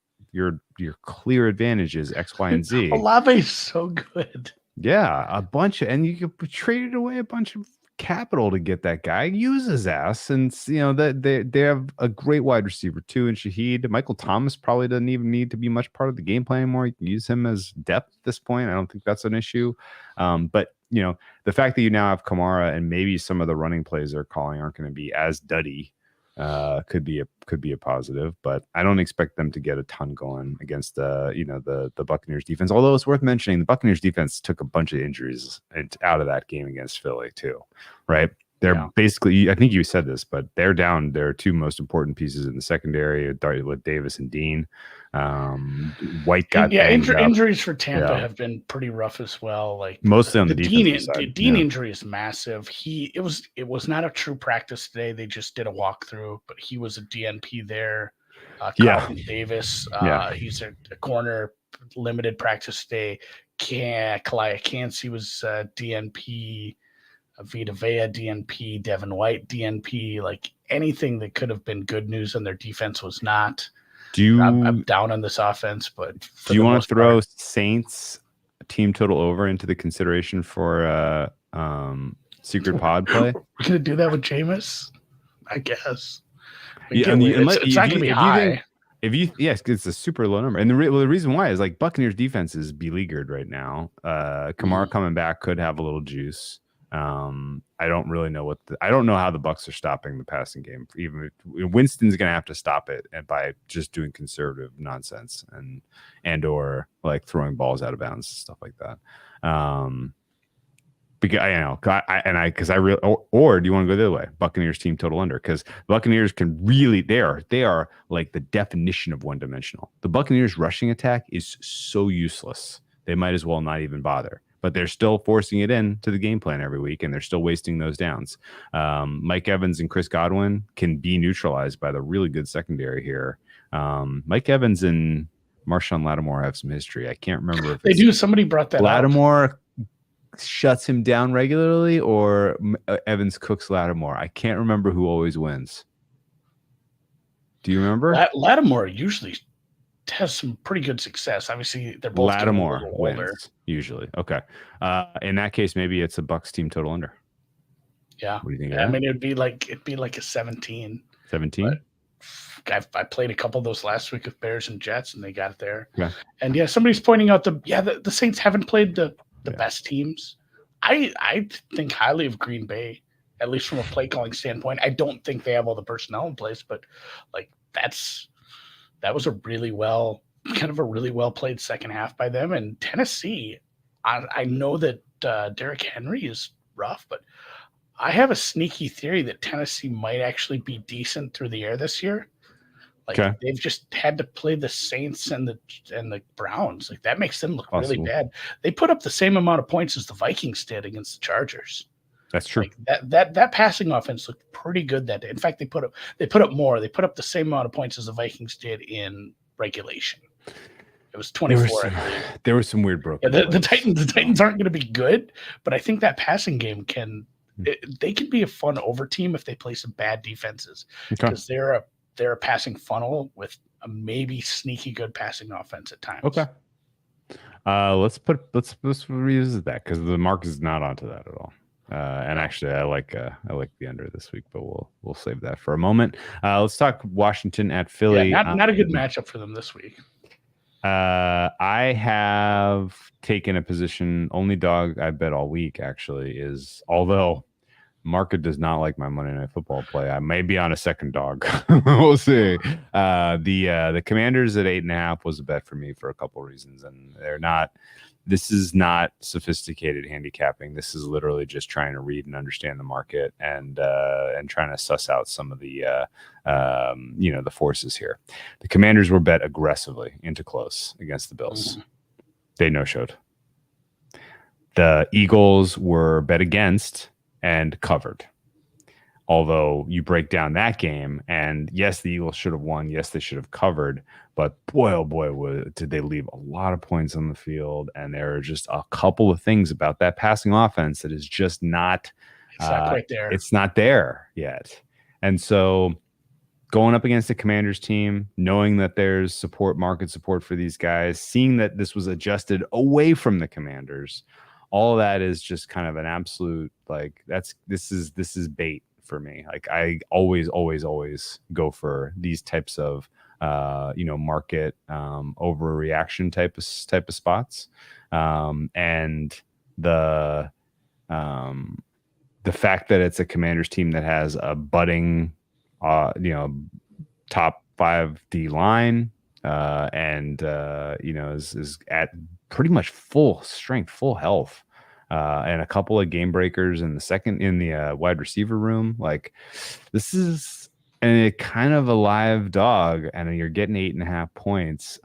clear advantages, X, Y, and Z? Olave is so good. Yeah, a bunch of, and you could trade away a bunch of capital to get that guy. Use his ass, and that they have a great wide receiver too in Shaheed. Michael Thomas probably doesn't even need to be much part of the game plan anymore. You can use him as depth at this point. I don't think that's an issue. But the fact that you now have Kamara and maybe some of the running plays they're calling aren't going to be as duddy could be a positive. But I don't expect them to get a ton going against the Buccaneers defense. Although it's worth mentioning, the Buccaneers defense took a bunch of injuries out of that game against Philly too, right? They're basically, I think you said this, but they're down their 2 most important pieces in the secondary with Davis and Dean. White got banged up. Injuries for Tampa have been pretty rough as well. Like mostly on the defensive side. The Dean injury is massive. It was not a true practice today. They just did a walkthrough, but he was a DNP there. Carlton Davis, he's a corner, limited practice today. Kalaya Cansey was DNP. Vita Vea DNP, Devin White DNP. Like anything that could have been good news on their defense was not. I'm down on this offense, but do you want to throw Saints team total over into the consideration for secret pod play? We're gonna do that with Jameis, I guess. It's not gonna be high. It's a super low number, and the reason why is like Buccaneers defense is beleaguered right now. Kamara coming back could have a little juice. I don't really know I don't know how the Bucs are stopping the passing game. Even Winston's going to have to stop it by just doing conservative nonsense and or like throwing balls out of bounds and stuff like that. Because or do you want to go the other way? Buccaneers team total under, because Buccaneers can really they are like the definition of one dimensional. The Buccaneers rushing attack is so useless. They might as well not even bother. But they're still forcing it into the game plan every week, and they're still wasting those downs. Mike Evans and Chris Godwin can be neutralized by the really good secondary here. Mike Evans and Marshawn Lattimore have some history. I can't remember if they do. Somebody brought that Lattimore shuts him down regularly, or Evans cooks Lattimore. I can't remember who always wins. Do you remember? Lattimore usually has some pretty good success. Obviously, they're both Lattimore older. Wins, usually. Okay. In that case, maybe it's a Bucs team total under. Yeah. What do you think? I mean, it'd be like a 17. 17? I played a couple of those last week with Bears and Jets, and they got there. Yeah. And somebody's pointing out the Saints haven't played the best teams. I think highly of Green Bay, at least from a play calling standpoint. I don't think they have all the personnel in place, but like that was a really well played second half by them. And Tennessee, I know that Derrick Henry is rough, but I have a sneaky theory that Tennessee might actually be decent through the air this year. Like they've just had to play the Saints and the Browns. Like that makes them look really bad. They put up the same amount of points as the Vikings did against the Chargers. That's true. Like that passing offense looked pretty good that day. In fact, they put up more. They put up the same amount of points as the Vikings did in regulation. It was 24. There was some weird broken. Yeah, the Titans aren't going to be good, but I think that passing game they can be a fun over team if they play some bad defenses, because they're a passing funnel with a maybe sneaky good passing offense at times. Okay. Let's revisit that, because the mark is not onto that at all. And actually, I like the under this week, but we'll save that for a moment. Let's talk Washington at Philly. Yeah, not a good matchup for them this week. I have taken a position. Only dog I bet all week actually is, although market does not like my Monday Night Football play, I may be on a second dog. We'll see. The Commanders at 8.5 was a bet for me for a couple reasons, and they're not. This is not sophisticated handicapping. This is literally just trying to read and understand the market and trying to suss out some of the the forces here. The Commanders were bet aggressively into close against the Bills. They no-showed. The Eagles were bet against and covered. Although you break down that game, and yes, the Eagles should have won. Yes, they should have covered. But boy, oh boy, did they leave a lot of points on the field. And there are just a couple of things about that passing offense that is just not. It's not quite there. It's not there yet. And so going up against the Commanders team, knowing that there's market support for these guys, seeing that this was adjusted away from the Commanders, all of that is just kind of an absolute, like, this is bait for me. Like, I always go for these types of market overreaction type of spots, and the fact that it's a Commanders team that has a budding top 5 D line, and is at pretty much full strength, full health, and a couple of game breakers in the wide receiver room. Like, this is and it kind of a live dog, and you're getting 8.5 points.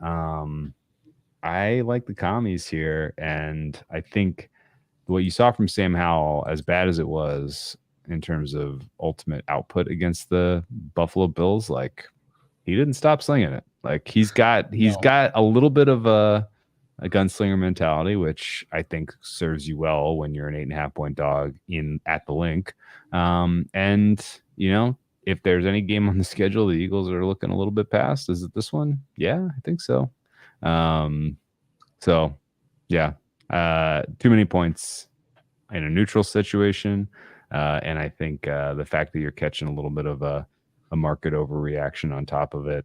I like the commies here, and I think what you saw from Sam Howell, as bad as it was in terms of ultimate output against the Buffalo Bills, like he didn't stop slinging it. Like he's got a little bit of a gunslinger mentality, which I think serves you well when you're an 8.5 point dog at the link. And if there's any game on the schedule the Eagles are looking a little bit past, is it this one? Yeah, I think so. So yeah, too many points in a neutral situation. And I think the fact that you're catching a little bit of a market overreaction on top of it,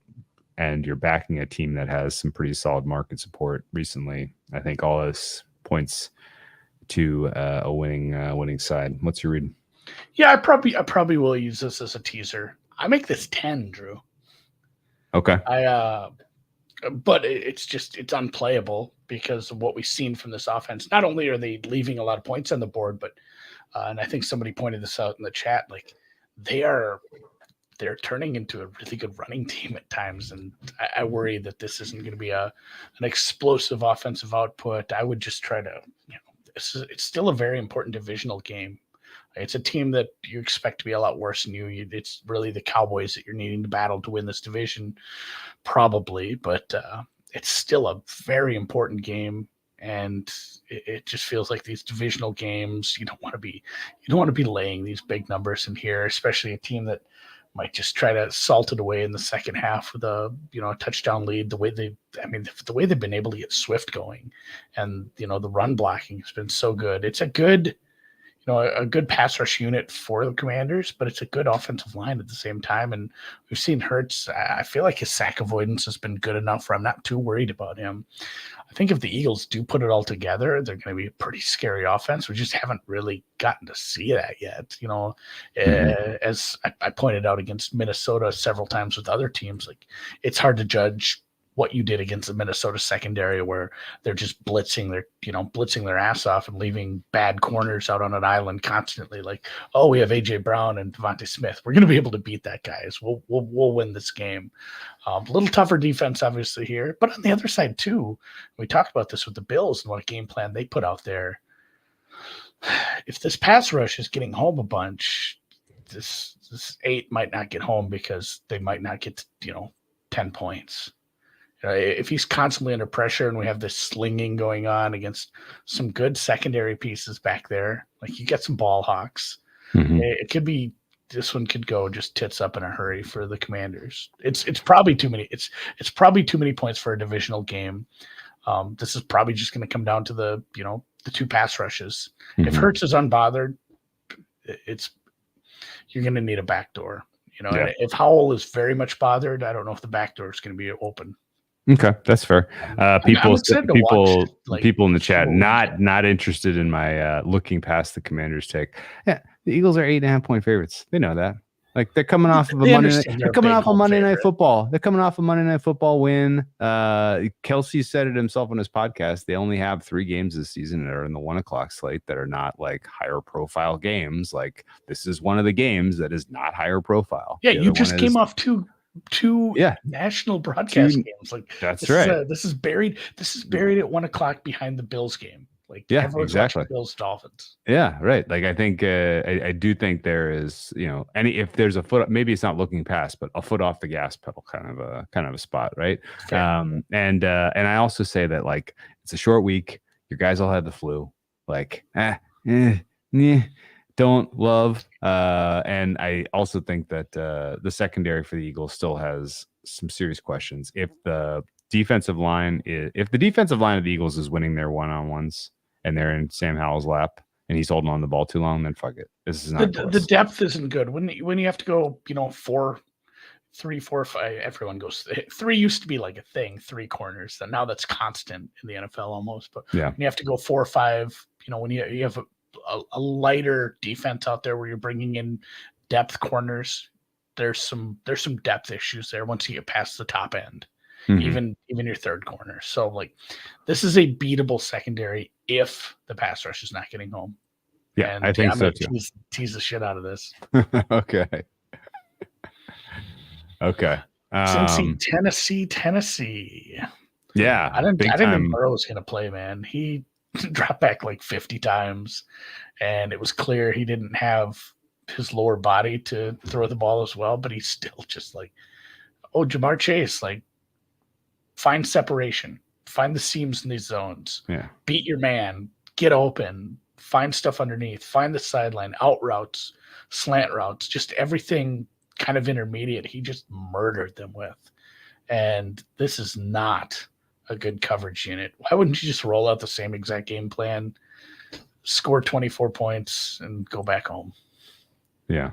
and you're backing a team that has some pretty solid market support recently, I think all this points to a winning side. What's your read? Yeah, I probably will use this as a teaser. I make this 10, Drew. Okay. But it's unplayable because of what we've seen from this offense. Not only are they leaving a lot of points on the board, but and I think somebody pointed this out in the chat, like they're turning into a really good running team at times, and I worry that this isn't going to be an explosive offensive output. I would just try to, it's still a very important divisional game. It's a team that you expect to be a lot worse than you. It's really the Cowboys that you're needing to battle to win this division, probably. But it's still a very important game, and it just feels like these divisional games. You don't want to be laying these big numbers in here, especially a team that might just try to salt it away in the second half with a touchdown lead. The way they've been able to get Swift going, and the run blocking has been so good. It's a good pass rush unit for the Commanders, but it's a good offensive line at the same time. And we've seen Hurts. I feel like his sack avoidance has been good enough where I'm not too worried about him. I think if the Eagles do put it all together, they're going to be a pretty scary offense. We just haven't really gotten to see that yet. As I pointed out against Minnesota several times with other teams, like it's hard to judge what you did against the Minnesota secondary, where they're just blitzing their ass off and leaving bad corners out on an island constantly. Like, oh, we have AJ Brown and Devontae Smith. We're going to be able to beat that, guys. We'll win this game. A little tougher defense, obviously, here, but on the other side too, we talked about this with the Bills and what a game plan they put out there. If this pass rush is getting home a bunch, this 8 might not get home because they might not get 10 points. If he's constantly under pressure and we have this slinging going on against some good secondary pieces back there, like you get some ball hawks, it could be, this one could go just tits up in a hurry for the Commanders. It's probably too many. It's probably too many points for a divisional game. This is probably just going to come down to the two pass rushes. If Hurts is unbothered, you're going to need a backdoor. If Howell is very much bothered, I don't know if the backdoor is going to be open. Okay, that's fair. People in the chat watch not interested in my looking past the Commanders take. Yeah, the Eagles are 8.5 point favorites. They know that. Like they're coming off of a Monday night. They're coming off a Monday Night Football. They're coming off a Monday Night Football win. Kelsey said it himself on his podcast. They only have 3 games this season that are in the 1:00 slate that are not like higher profile games. Like this is one of the games that is not higher profile. Yeah, you just came off two national broadcast games. Like that's right. This is buried at 1:00 behind the Bills game. Like exactly. Bills Dolphins. Yeah, right. Like I think I do think there is if there's a foot, maybe it's not looking past, but a foot off the gas pedal kind of a spot, right? And I also say that like it's a short week. Your guys all had the flu. Like don't love. And I also think that the secondary for the Eagles still has some serious questions. If the defensive line of the Eagles is winning their one-on-ones and they're in Sam Howell's lap and he's holding on the ball too long, then fuck it. This is not the depth isn't good. When you have to go, 4, 3, 4, 5, everyone goes 3 used to be like a thing, 3 corners. And now that's constant in the NFL almost. But when you have to go 4 or 5, when you have a lighter defense out there where you're bringing in depth corners, there's some depth issues there once you get past the top end, even your third corner. So like this is a beatable secondary if the pass rush is not getting home. Yeah, and I think so too. Tease the shit out of this. Okay. Okay. Cincy, Tennessee. Yeah. I didn't think time. Burrow was going to play, man. He dropped back like 50 times, and it was clear he didn't have his lower body to throw the ball as well, but he's still just like, oh, Jamar Chase, like, find separation, find the seams in these zones, beat your man, get open, find stuff underneath, find the sideline, out routes, slant routes, just everything kind of intermediate. He just murdered them with. And this is not a good coverage unit. Why wouldn't you just roll out the same exact game plan, score 24 points, and go back home? Yeah.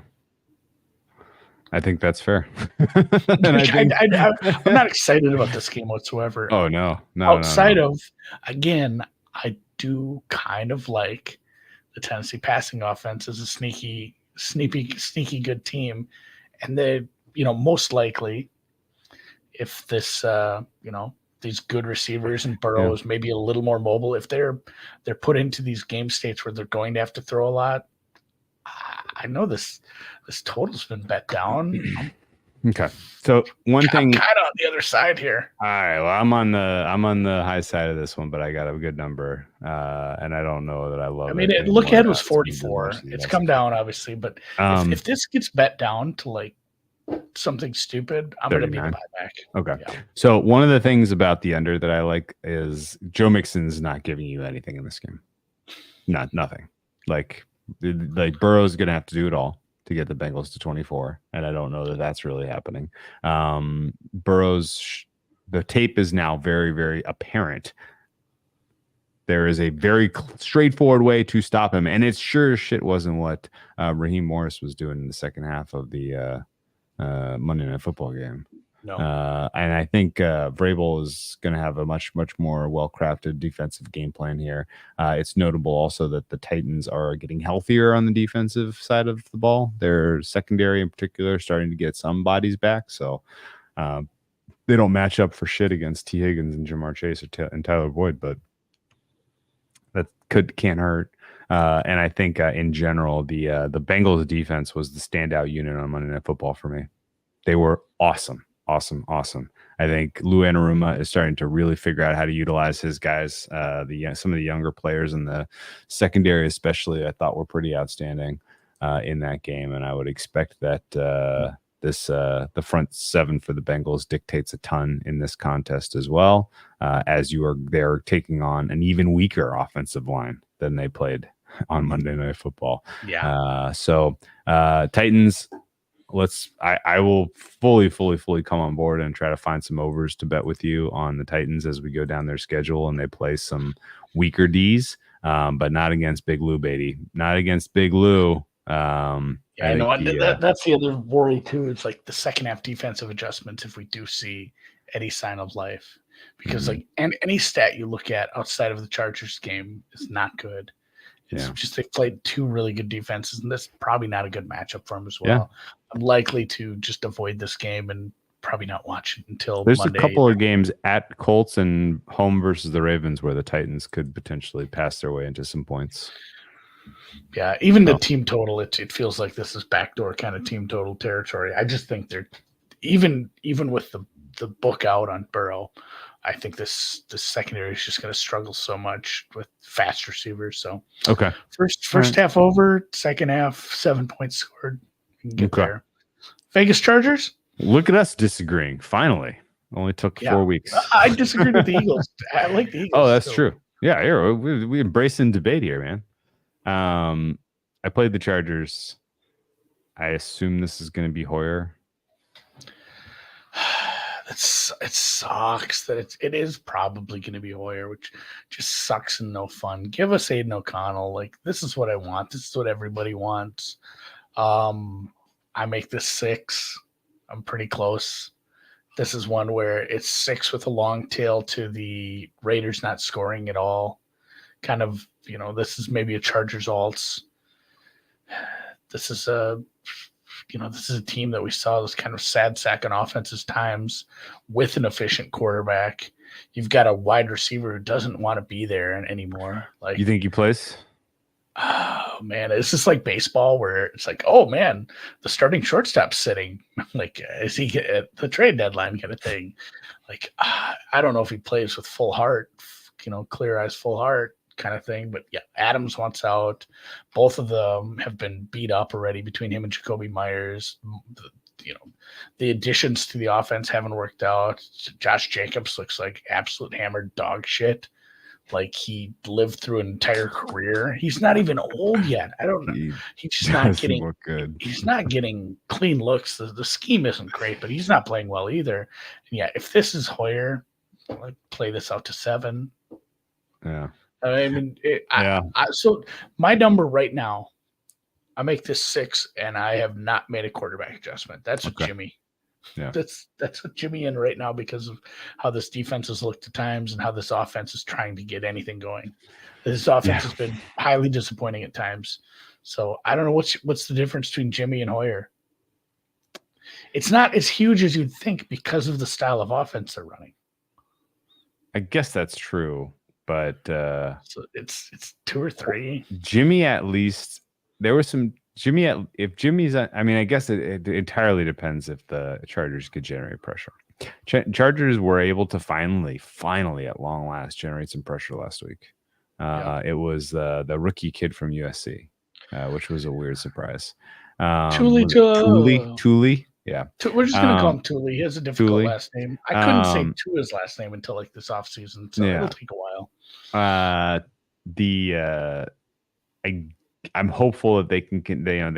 I think that's fair. I'm not excited about this game whatsoever. Oh, no. Outside of, again, I do kind of like the Tennessee passing offense as a sneaky good team. And they, most likely, if this, these good receivers and Burrows maybe a little more mobile, if they're put into these game states where they're going to have to throw a lot, I know this total's been bet down. Okay. So one thing, I'm kind of on the other side here. All right. Well, I'm on the high side of this one, but I got a good number, and I don't know that I love. I mean, look ahead was 44. It's come down obviously, but if this gets bet down to like something stupid, I'm going to be the buyback. Okay. Yeah. So one of the things about the under that I like is Joe Mixon's not giving you anything in this game. Nothing. Like Burrow's going to have to do it all to get the Bengals to 24, and I don't know that that's really happening. Burrow's the tape is now very, very apparent. There is a very straightforward way to stop him, and it's sure as shit wasn't what Raheem Morris was doing in the second half of the Monday Night Football game. No. And I think Vrabel is going to have a much, much more well-crafted defensive game plan here. It's notable also that the Titans are getting healthier on the defensive side of the ball. Their secondary in particular is starting to get some bodies back. So they don't match up for shit against T. Higgins and Jamar Chase and Tyler Boyd, but that can't hurt. And I think in general, the Bengals defense was the standout unit on Monday Night Football for me. They were awesome. I think Lou Anarumo is starting to really figure out how to utilize his guys. Some of the younger players in the secondary, especially, I thought were pretty outstanding in that game, and I would expect that the front seven for the Bengals dictates a ton in this contest as well, as they're taking on an even weaker offensive line than they played on Monday Night Football. Yeah. So Titans. I will fully come on board and try to find some overs to bet with you on the Titans as we go down their schedule and they play some weaker Ds, but not against Big Lou, baby. Not against Big Lou. I know that's the other worry too. It's like the second half defensive adjustments if we do see any sign of life, because like any stat you look at outside of the Chargers game is not good. It's just they played two really good defenses, and that's probably not a good matchup for them as well. Yeah. I'm likely to just avoid this game and probably not watch it until There's Monday. A couple of games at Colts and home versus the Ravens where the Titans could potentially pass their way into some points. Yeah, even the team total, it feels like this is backdoor kind of team total territory. I just think they're even with the book out on Burrow, I think this secondary is just going to struggle so much with fast receivers. So okay, first half over, second half 7 points scored. You can get there. Vegas Chargers. Look at us disagreeing. Finally, only took 4 weeks. I disagreed with the Eagles. I like the Eagles. Oh, that's true. Yeah, here we embrace in debate here, man. I played the Chargers. I assume this is going to be Hoyer. It sucks that it is probably going to be Hoyer, which just sucks and no fun. Give us Aiden O'Connell. Like, this is what I want. This is what everybody wants. I make this 6. I'm pretty close. This is one where it's 6 with a long tail to the Raiders not scoring at all. Kind of, this is maybe a Chargers alts. This is a team that we saw this kind of sad sack on offense's times with an efficient quarterback. You've got a wide receiver who doesn't want to be there anymore. Like, you think he plays? man, it's just like baseball where it's like, oh man, the starting shortstop's sitting. Like, is he at the trade deadline kind of thing? Like, I don't know if he plays with full heart, clear eyes, full heart kind of thing. But yeah, Adams wants out. Both of them have been beat up already between him and Jacoby Myers. The additions to the offense haven't worked out. Josh Jacobs looks like absolute hammered dog shit. Like he lived through an entire career. He's not even old yet. I don't know. He's just not getting look good. He's not getting clean looks. The scheme isn't great, but he's not playing well either. And yeah, if this is Hoyer, I'd play this out to 7. Yeah. I mean, so my number right now, I make this 6, and I have not made a quarterback adjustment. That's what Jimmy. Yeah, that's what Jimmy in right now because of how this defense has looked at times and how this offense is trying to get anything going. This offense has been highly disappointing at times. So I don't know what's the difference between Jimmy and Hoyer. It's not as huge as you'd think because of the style of offense they're running. I guess that's true, but so it's 2 or 3. Jimmy, at least there was some Jimmy. If Jimmy's, I mean, I guess it entirely depends if the Chargers could generate pressure. Chargers were able to finally at long last generate some pressure last week. It was the rookie kid from USC, which was a weird surprise. Thule. Yeah. We're just going to call him Thule. He has a difficult last name. I couldn't say Tua's last name until like this offseason, so it'll take a while. I'm hopeful that they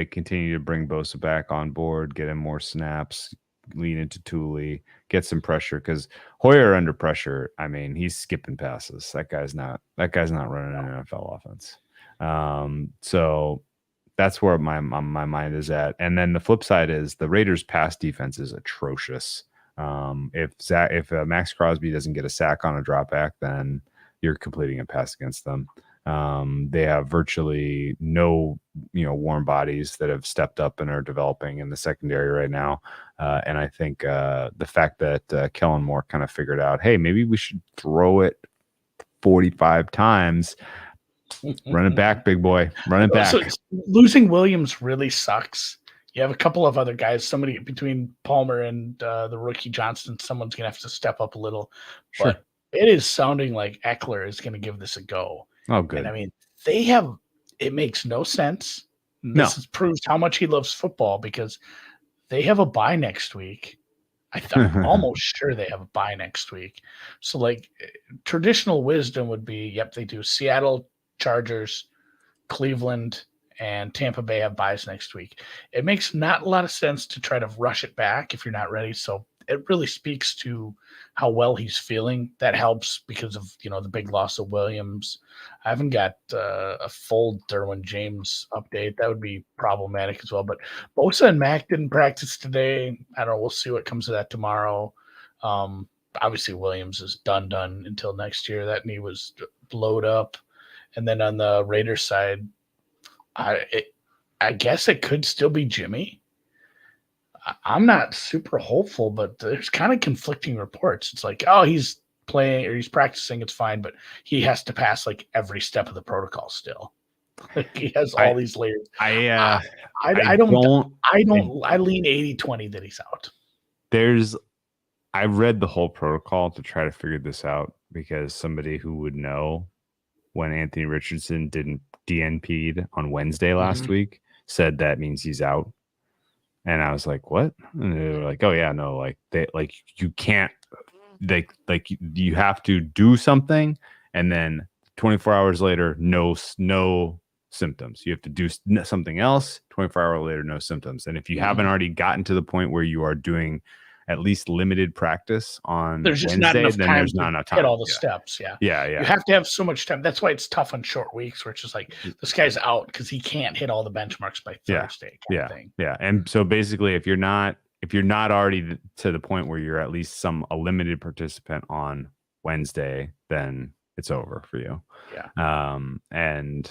continue to bring Bosa back on board, get him more snaps, lean into Thule, get some pressure, because Hoyer under pressure, I mean, he's skipping passes. That guy's not running an NFL offense. So that's where my mind is at. And then the flip side is the Raiders' pass defense is atrocious. If Max Crosby doesn't get a sack on a drop back, then you're completing a pass against them. They have virtually no, warm bodies that have stepped up and are developing in the secondary right now. And I think the fact that Kellen Moore kind of figured out, hey, maybe we should throw it 45 times. Run it back, big boy. Run it back. So losing Williams really sucks. You have a couple of other guys. Somebody between Palmer and the rookie Johnston, someone's going to have to step up a little. Sure. But it is sounding like Eckler is going to give this a go. Oh, good. And I mean, it makes no sense. This proves how much he loves football because they have a bye next week. I'm almost sure they have a bye next week. So, like, traditional wisdom would be, they do Seattle, Chargers, Cleveland, and Tampa Bay have byes next week. It makes not a lot of sense to try to rush it back if you're not ready. So it really speaks to how well he's feeling. That helps because of, the big loss of Williams. I haven't got a full Derwin James update. That would be problematic as well. But Bosa and Mac didn't practice today. I don't know. We'll see what comes of that tomorrow. Obviously, Williams is done until next year. That knee was blowed up. And then on the Raiders side, I guess it could still be Jimmy. I'm not super hopeful, but there's kind of conflicting reports. It's like, oh, he's playing or he's practicing, it's fine, but he has to pass like every step of the protocol still. He has all these layers. I lean 80-20 that he's out. I read the whole protocol to try to figure this out because somebody who would know when Anthony Richardson didn't DNP'd on Wednesday last week said that means he's out. And I was like, what? And they were like, oh yeah, no, like you can't, you have to do something. And then 24 hours later, no symptoms. You have to do something else. 24 hours later, no symptoms. And if you haven't already gotten to the point where you are doing at least limited practice on there's just Wednesday, not enough then time there's to not enough time. Get all the steps. Yeah. You have to have so much time. That's why it's tough on short weeks where it's just like this guy's out because he can't hit all the benchmarks by Thursday. Kind of thing. Yeah. And so basically, if you're not already to the point where you're at least a limited participant on Wednesday, then it's over for you. Yeah. And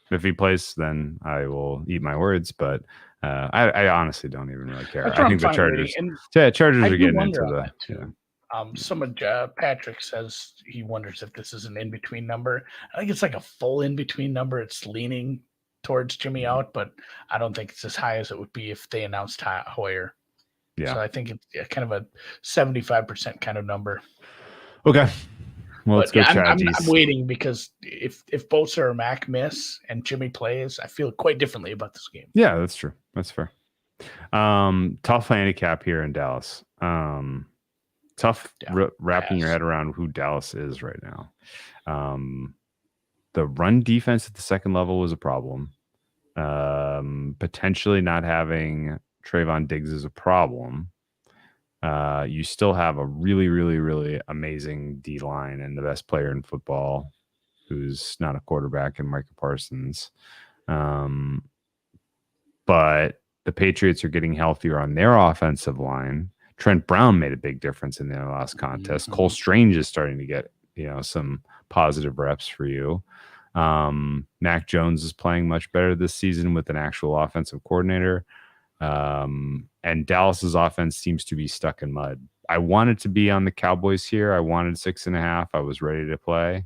if he plays, then I will eat my words. But I honestly don't even really care. I think the Chargers are getting into the. Patrick says he wonders if this is an in-between number. I think it's like a full in-between number. It's leaning towards Jimmy out, but I don't think it's as high as it would be if they announced Hoyer. Yeah. So I think it's kind of a 75% kind of number. Okay. Well, let's go I'm waiting because if Bosa or Mac miss and Jimmy plays, I feel quite differently about this game. Yeah, that's true. That's fair. Tough handicap here in Dallas. Tough wrapping your head around who Dallas is right now. The run defense at the second level was a problem. Potentially not having Trayvon Diggs is a problem. You still have a really, really, really amazing D line and the best player in football, who's not a quarterback, in Micah Parsons. But the Patriots are getting healthier on their offensive line. Trent Brown made a big difference in their last contest. Mm-hmm. Cole Strange is starting to get, some positive reps for you. Mac Jones is playing much better this season with an actual offensive coordinator. And Dallas's offense seems to be stuck in mud. I wanted to be on the Cowboys here. I wanted 6.5. I was ready to play.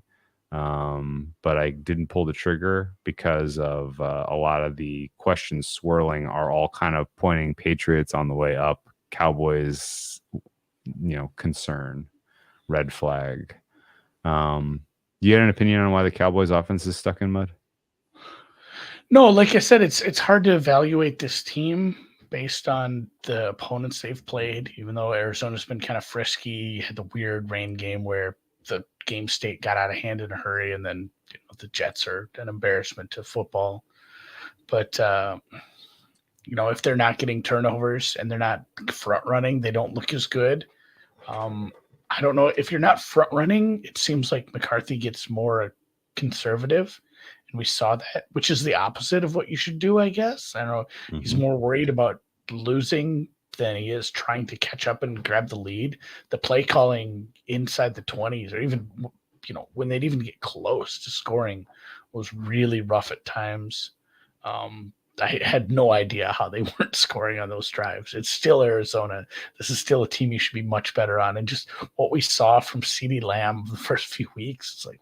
But I didn't pull the trigger because of a lot of the questions swirling are all kind of pointing Patriots on the way up. Cowboys, concern, red flag. You had an opinion on why the Cowboys offense is stuck in mud? No, like I said, it's hard to evaluate this team based on the opponents they've played, even though Arizona's been kind of frisky, had the weird rain game where the game state got out of hand in a hurry, and then the Jets are an embarrassment to football. But if they're not getting turnovers and they're not front running, they don't look as good. I don't know, if you're not front running, it seems like McCarthy gets more conservative, and we saw that, which is the opposite of what you should do, I guess. I don't know. Mm-hmm. He's more worried about losing than he is trying to catch up and grab the lead. The play calling inside the 20s, or even, when they'd even get close to scoring, was really rough at times. I had no idea how they weren't scoring on those drives. It's still Arizona. This is still a team you should be much better on. And just what we saw from CeeDee Lamb the first few weeks, it's like,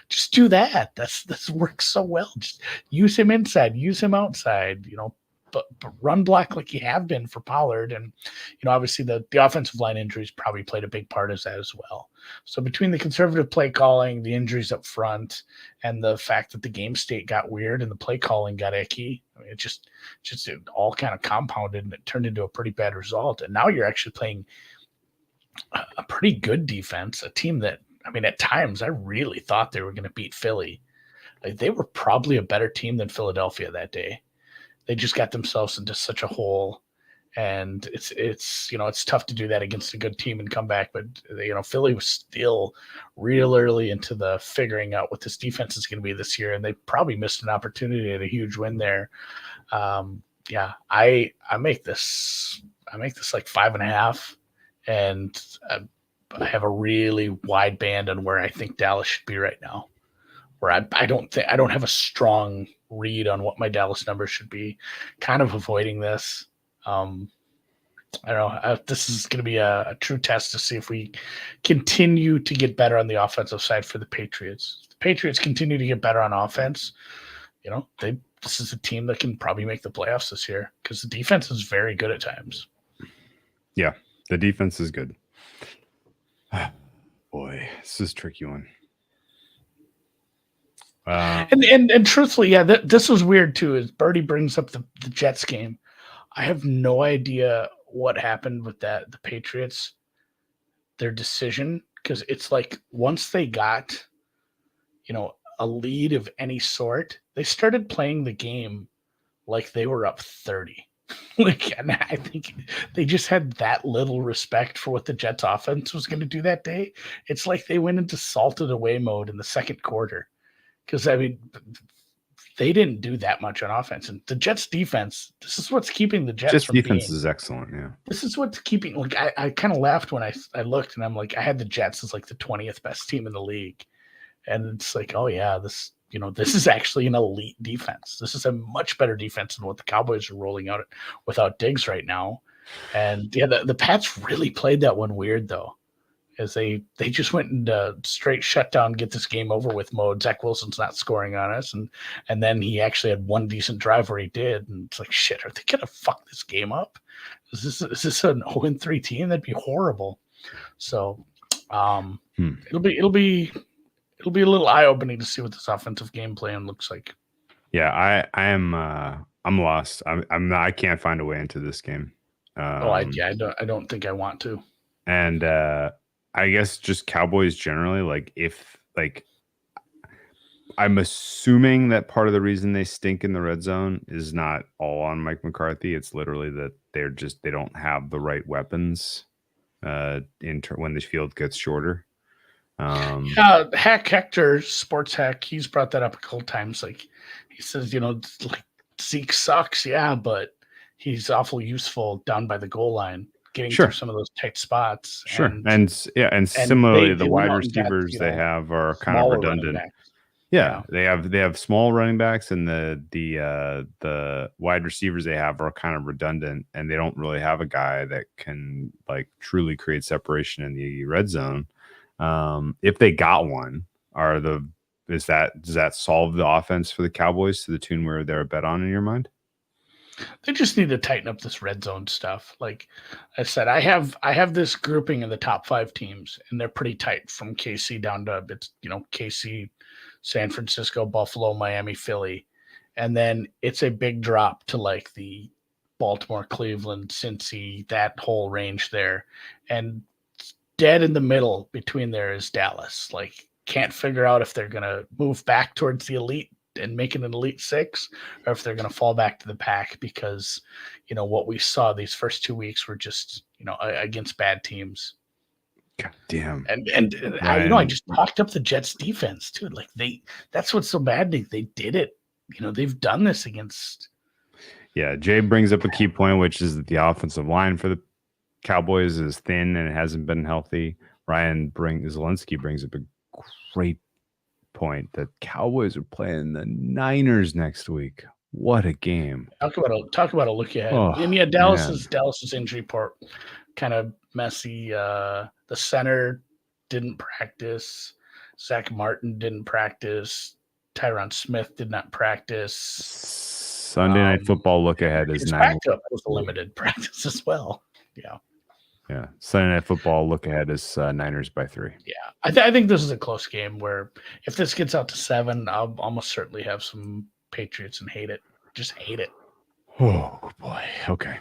just do that. That's works so well. Just use him inside, use him outside, but run block like you have been for Pollard. And, obviously the offensive line injuries probably played a big part of that as well. So between the conservative play calling, the injuries up front, and the fact that the game state got weird and the play calling got icky, it just it all kind of compounded, and it turned into a pretty bad result. And now you're actually playing a pretty good defense, a team that, at times I really thought they were going to beat Philly. Like, they were probably a better team than Philadelphia that day. They just got themselves into such a hole, and it's tough to do that against a good team and come back. But Philly was still real early into the figuring out what this defense is going to be this year, and they probably missed an opportunity at a huge win there. I make this like 5.5, and I have a really wide band on where I think Dallas should be right now. Where I don't have a strong read on what my Dallas numbers should be. Kind of avoiding this. I don't know. This is going to be a true test to see if we continue to get better on the offensive side for the Patriots. If the Patriots continue to get better on offense, this is a team that can probably make the playoffs this year, because the defense is very good at times. Yeah, the defense is good. Boy, this is a tricky one. And truthfully, this was weird too. As Birdie brings up the Jets game, I have no idea what happened with the Patriots, their decision, because it's like once they got, a lead of any sort, they started playing the game like they were up 30. And I think they just had that little respect for what the Jets offense was going to do that day. It's like they went into salted away mode in the second quarter. Because, they didn't do that much on offense. And the Jets defense, this is what's keeping the Jets from defense is excellent, yeah. This is what's keeping, I kind of laughed when I looked, and I'm like, I had the Jets as like the 20th best team in the league. And it's like, oh yeah, this is actually an elite defense. This is a much better defense than what the Cowboys are rolling out without Diggs right now. And yeah, the Pats really played that one weird though. as they just went into straight shutdown, get this game over with mode. Zach Wilson's not scoring on us, and then he actually had one decent drive where he did, and it's like, shit, are they gonna fuck this game up? Is this an 0-3 team? That'd be horrible. So it'll be a little eye-opening to see what this offensive game plan looks like. Yeah, I'm lost. I can't find a way into this game. I don't think I want to. And I guess just Cowboys generally, I'm assuming that part of the reason they stink in the red zone is not all on Mike McCarthy. It's literally that they don't have the right weapons when the field gets shorter. Hack Hector, Sports Hack, he's brought that up a couple times. Like, he says, like, Zeke sucks, yeah, but he's awful useful down by the goal line, getting through some of those tight spots. Sure, and similarly, the wide receivers they have are kind of redundant. Yeah, they have small running backs, and the wide receivers they have are kind of redundant, and they don't really have a guy that can like truly create separation in the red zone. If they got one, does that solve the offense for the Cowboys to the tune where they're a bet on in your mind? They just need to tighten up this red zone stuff. Like I said, I have this grouping of the top 5 teams, and they're pretty tight from KC down to KC, San Francisco, Buffalo, Miami, Philly, and then it's a big drop to like the Baltimore, Cleveland, Cincy, that whole range there, and dead in the middle between there is Dallas. Like, can't figure out if they're gonna move back towards the elite and make it an Elite Six, or if they're gonna fall back to the pack, because what we saw these first 2 weeks were just against bad teams. God damn. And I just talked up the Jets defense too. Like, that's what's so bad. They did it. They've done this against. Yeah, Jay brings up a key point, which is that the offensive line for the Cowboys is thin and it hasn't been healthy. Zelensky brings up a great point that Cowboys are playing the Niners next week. What a game! Talk about a look ahead. Oh, and yeah, Dallas's injury report kind of messy. The center didn't practice. Zach Martin didn't practice. Tyron Smith did not practice. Sunday Night Football look ahead is 9. Was a limited practice as well. Yeah. Yeah. Sunday Night Football look ahead is Niners by 3. Yeah. I think this is a close game where if this gets out to 7, I'll almost certainly have some Patriots and hate it. Just hate it. Oh boy. Okay.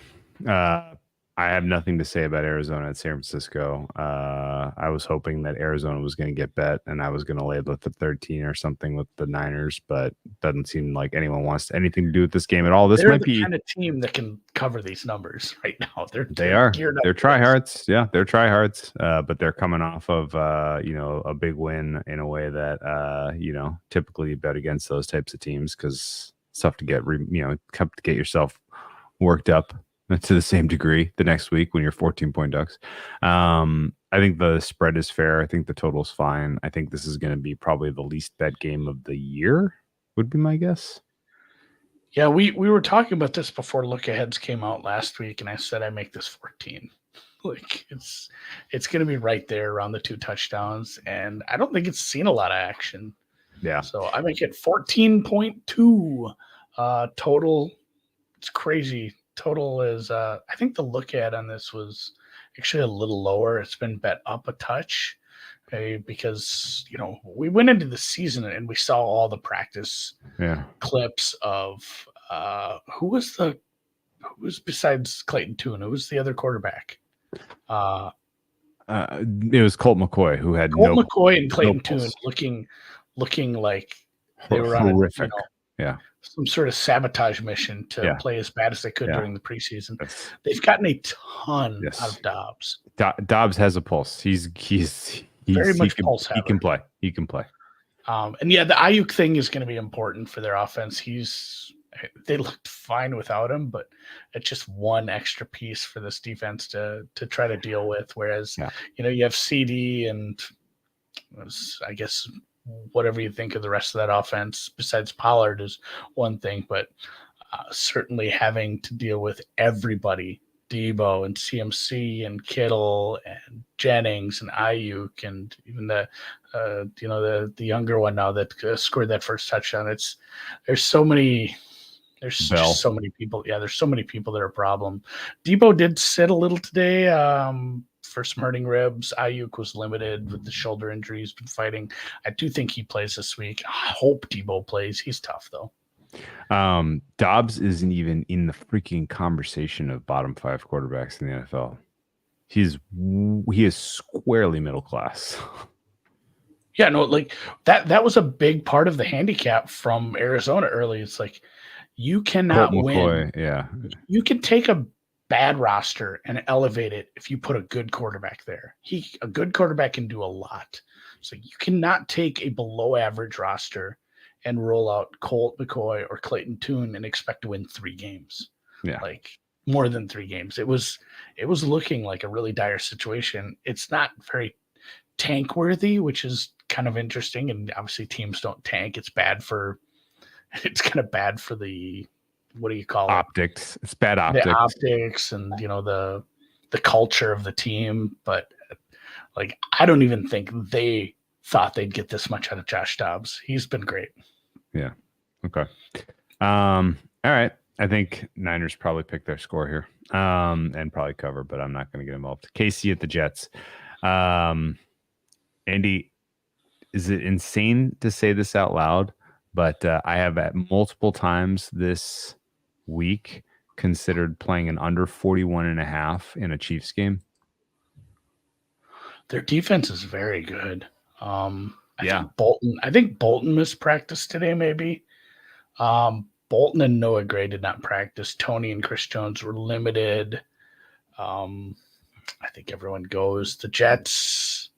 I have nothing to say about Arizona and San Francisco. I was hoping that Arizona was going to get bet, and I was going to lay the 13 or something with the Niners, but doesn't seem like anyone wants anything to do with this game at all. They're the kind of team that can cover these numbers right now. They're tryhards. Yeah, they're tryhards. But they're coming off of a big win in a way that typically you bet against those types of teams because it's tough to get tough to get yourself worked up to the same degree the next week when you're 14-point ducks. I think the spread is fair. I think the total's fine. I think this is going to be probably the least bet game of the year, would be my guess. Yeah, we were talking about this before look aheads came out last week, and I said I make this 14. Like, it's going to be right there around the 2 touchdowns, and I don't think it's seen a lot of action. Yeah. So I make it 14.2 total. It's crazy. Total is I think the look at on this was actually a little lower. It's been bet up a touch, because we went into the season and we saw all the practice clips of who was besides Clayton Tune, who was the other quarterback? It was Colt McCoy, who had McCoy and Clayton Tune looking like they were horrific. Some sort of sabatage mission to play as bad as they could during the preseason. They've gotten a ton out of Dobbs. Dobbs has a pulse. He's very much pulse. He can play. And yeah, the Ayuk thing is going to be important for their offense. They looked fine without him, but it's just one extra piece for this defense to try to deal with. Whereas you have CD and I guess whatever you think of the rest of that offense besides Pollard is one thing, but certainly having to deal with everybody Debo and CMC and Kittle and Jennings and Ayuk and even the younger one now that scored that first touchdown. There's so many. There's just so many people. Yeah, there's so many people that are a problem. Debo did sit a little today for some hurting ribs. Ayuk was limited with the shoulder injury he's been fighting. I do think he plays this week. I hope Debo plays. He's tough, though. Dobbs isn't even in the freaking conversation of bottom 5 quarterbacks in the NFL. He is squarely middle class. Yeah, no, like that was a big part of the handicap from Arizona early. It's like, you cannot win. Yeah. You can take a bad roster and elevate it if you put a good quarterback there. A good quarterback can do a lot. So you cannot take a below average roster and roll out Colt McCoy or Clayton Tune and expect to win 3 games. Yeah. Like more than 3 games. It was looking like a really dire situation. It's not very tank worthy, which is kind of interesting. And obviously teams don't tank. It's kind of bad for the, what do you call it? Optics. It's bad optics. The optics and, the culture of the team. But like, I don't even think they thought they'd get this much out of Josh Dobbs. He's been great. Yeah. Okay. All right. I think Niners probably pick their score here and probably cover, but I'm not going to get involved. KC at the Jets. Andy, is it insane to say this out loud? But I have at multiple times this week considered playing an under 41.5 in a Chiefs game. Their defense is very good. I think Bolton missed practice today, maybe. Bolton and Noah Gray did not practice. Tony and Chris Jones were limited. I think everyone goes. The Jets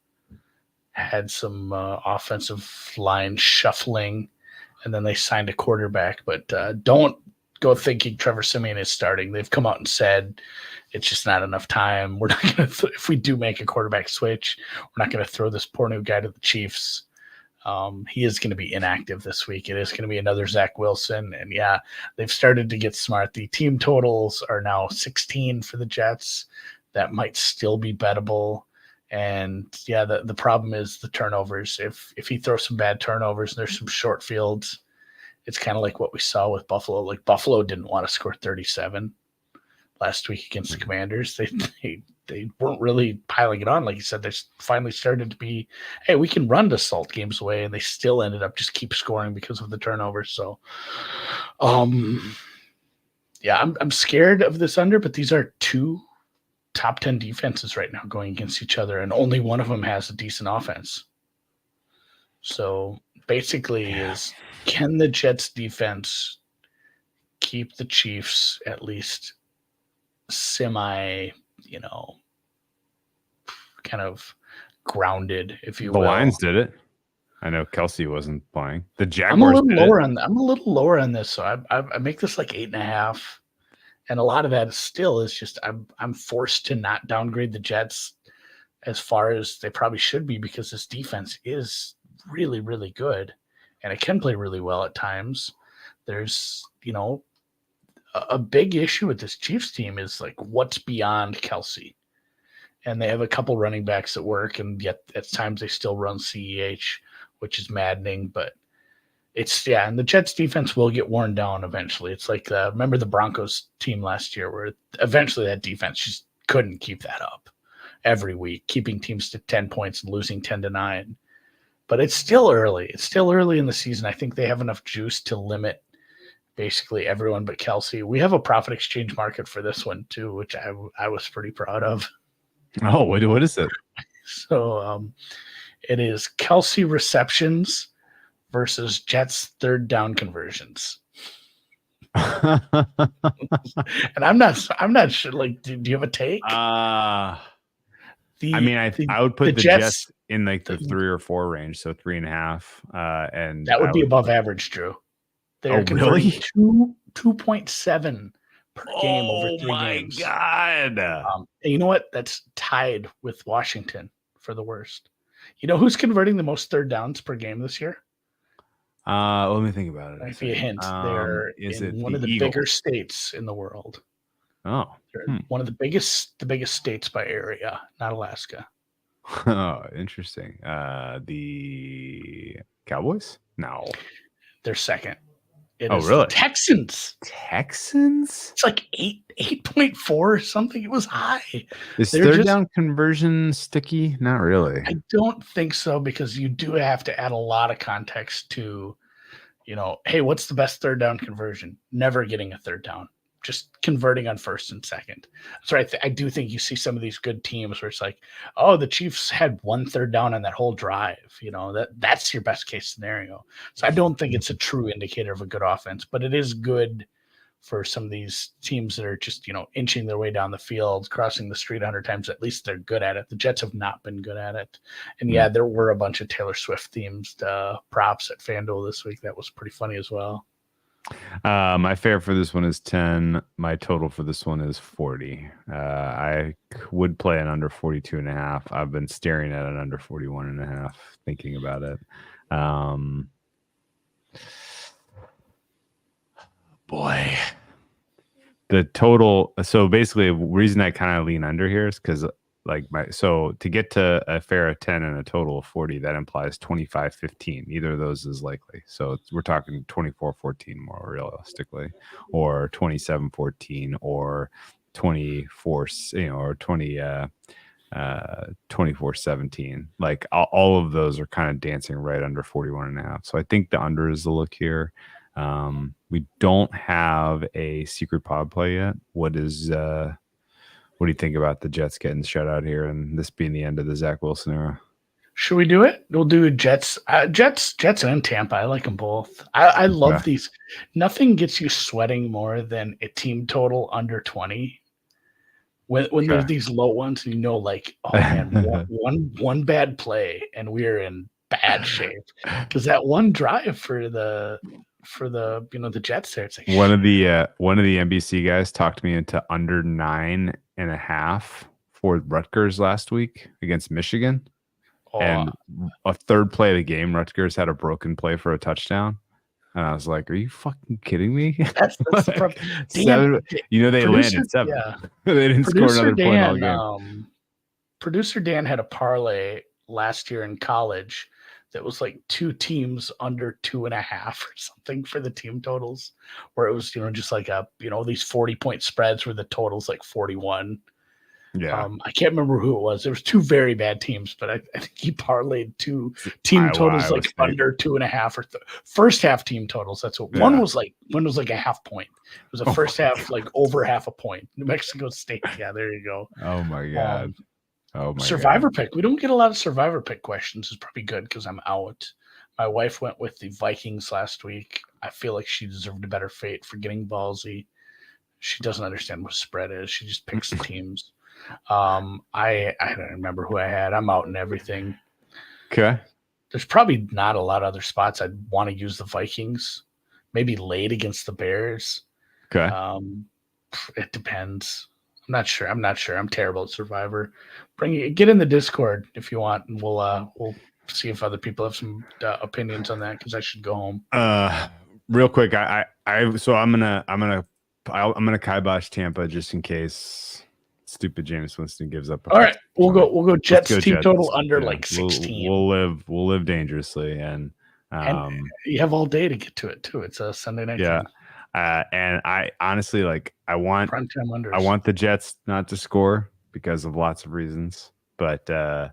had some offensive line shuffling. And then they signed a quarterback, but don't go thinking Trevor Siemian is starting. They've come out and said it's just not enough time. We're not going to, if we do make a quarterback switch, we're not going to throw this poor new guy to the Chiefs. He is going to be inactive this week. It is going to be another Zach Wilson. And yeah, they've started to get smart. The team totals are now 16 for the Jets. That might still be bettable. And yeah, the problem is the turnovers. If he throws some bad turnovers and there's some short fields, it's kind of like what we saw with Buffalo. Like Buffalo didn't want to score 37 last week against the Commanders. They weren't really piling it on. Like you said, they finally started to be, hey, we can run the salt games away, and they still ended up just keep scoring because of the turnovers. So, yeah, I'm scared of this under, but these are 2 top 10 defenses right now going against each other, and only one of them has a decent offense. So basically is, can the Jets defense keep the Chiefs at least semi, kind of grounded, if you will? The Lions did it. I know Kelsey wasn't playing. The Jaguars I'm a little lower on this. So I make this like 8.5. And a lot of that is just I'm forced to not downgrade the Jets as far as they probably should be, because this defense is really, really good, and it can play really well at times. There's, a big issue with this Chiefs team is like what's beyond Kelsey. And they have a couple running backs that work, and yet at times they still run CEH, which is maddening, but and the Jets defense will get worn down eventually. It's like, remember the Broncos team last year where eventually that defense just couldn't keep that up every week, keeping teams to 10 points and losing 10-9. But it's still early. It's still early in the season. I think they have enough juice to limit basically everyone but Kelsey. We have a profit exchange market for this one too, which I was pretty proud of. Oh, what is it? So it is Kelsey receptions versus Jets third down conversions. And I'm not sure. Like, do you have a take? I would put the Jets in like the 3 or 4 range, so 3.5. And that would be above average, Drew. They're converting 2.7 per game over 3 games. Oh my God! And you know what? That's tied with Washington for the worst. You know who's converting the most third downs per game this year? Let me think about it. Might be a hint. They're in one of the bigger states in the world. Oh, They're one of the biggest states by area, not Alaska. oh, interesting. The Cowboys? No. They're second. It Oh, is the really? Texans. Texans? It's like 8.4 or something. It was high. Is They're third just down conversion sticky? Not really. I don't think so, because you do have to add a lot of context to, hey, what's the best third down conversion? Never getting a third down, just converting on first and second. So I do think you see some of these good teams where it's like, oh, the Chiefs had 1 third down on that whole drive. That's your best case scenario. So I don't think it's a true indicator of a good offense, but it is good for some of these teams that are just, inching their way down the field, crossing the street 100 times. At least they're good at it. The Jets have not been good at it. And yeah, there were a bunch of Taylor Swift themed props at FanDuel this week. That was pretty funny as well. My fair for this one is 10. My total for this one is 40. I would play an under 42.5. I've been staring at an under 41.5, thinking about it. Boy, the total. So basically, the reason I kind of lean under here is because to get to a fair of 10 and a total of 40, that implies 25-15. Either of those is likely. So we're talking 24-14 more realistically, or 27-14, or 24, or 24-17. Like all of those are kind of dancing right under 41.5. So I think the under is the look here. We don't have a secret pod play yet. What do you think about the Jets getting shut out here and this being the end of the Zach Wilson era? Should we do it? We'll do Jets and Tampa. I like them both. I love these. Nothing gets you sweating more than a team total under 20. When there's these low ones, and like, oh man, one bad play and we're in bad shape, because that one drive for the the Jets there, it's like one of the NBC guys talked me into under 9.5 for Rutgers last week against Michigan. And a third play of the game, Rutgers had a broken play for a touchdown. And I was like, are you fucking kidding me? That's the problem. Seven, they landed 7. Yeah. They didn't score another point all game. Producer Dan had a parlay last year in college that was like 2 teams under 2.5 or something for the team totals, where it was, just like these 40-point spreads where the total's like 41. Yeah. I can't remember who it was. There was 2 very bad teams, but I think he parlayed 2 team totals like under 2.5 or first half team totals. That's what one was like a half point. It was a first half, like over half a point. New Mexico State. Yeah, there you go. Oh my God. Survivor pick. We don't get a lot of survivor pick questions. It's probably good because I'm out. My wife went with the Vikings last week. I feel like she deserved a better fate for getting ballsy. She doesn't understand what spread is. She just picks the teams. I don't remember who I had. I'm out in everything. Okay. There's probably not a lot of other spots I'd want to use the Vikings. Maybe late against the Bears. Okay. It depends. I'm not sure. I'm terrible at Survivor. Get in the Discord if you want, and we'll see if other people have some opinions on that, because I should go home. Real quick, I'm gonna kibosh Tampa just in case stupid Jameis Winston gives up. All right, we'll go Jets team total under like 16. We'll live dangerously, and you have all day to get to it too. It's a Sunday night. Yeah. And I honestly I want the Jets not to score because of lots of reasons, but I'd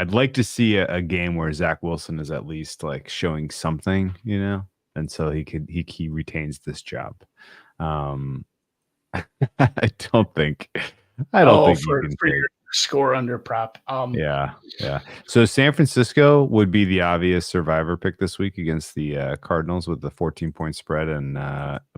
like to see a game where Zach Wilson is at least like showing something, and so he retains this job. I don't think for your score under prop. Yeah. So San Francisco would be the obvious survivor pick this week against the Cardinals with the 14-point spread, and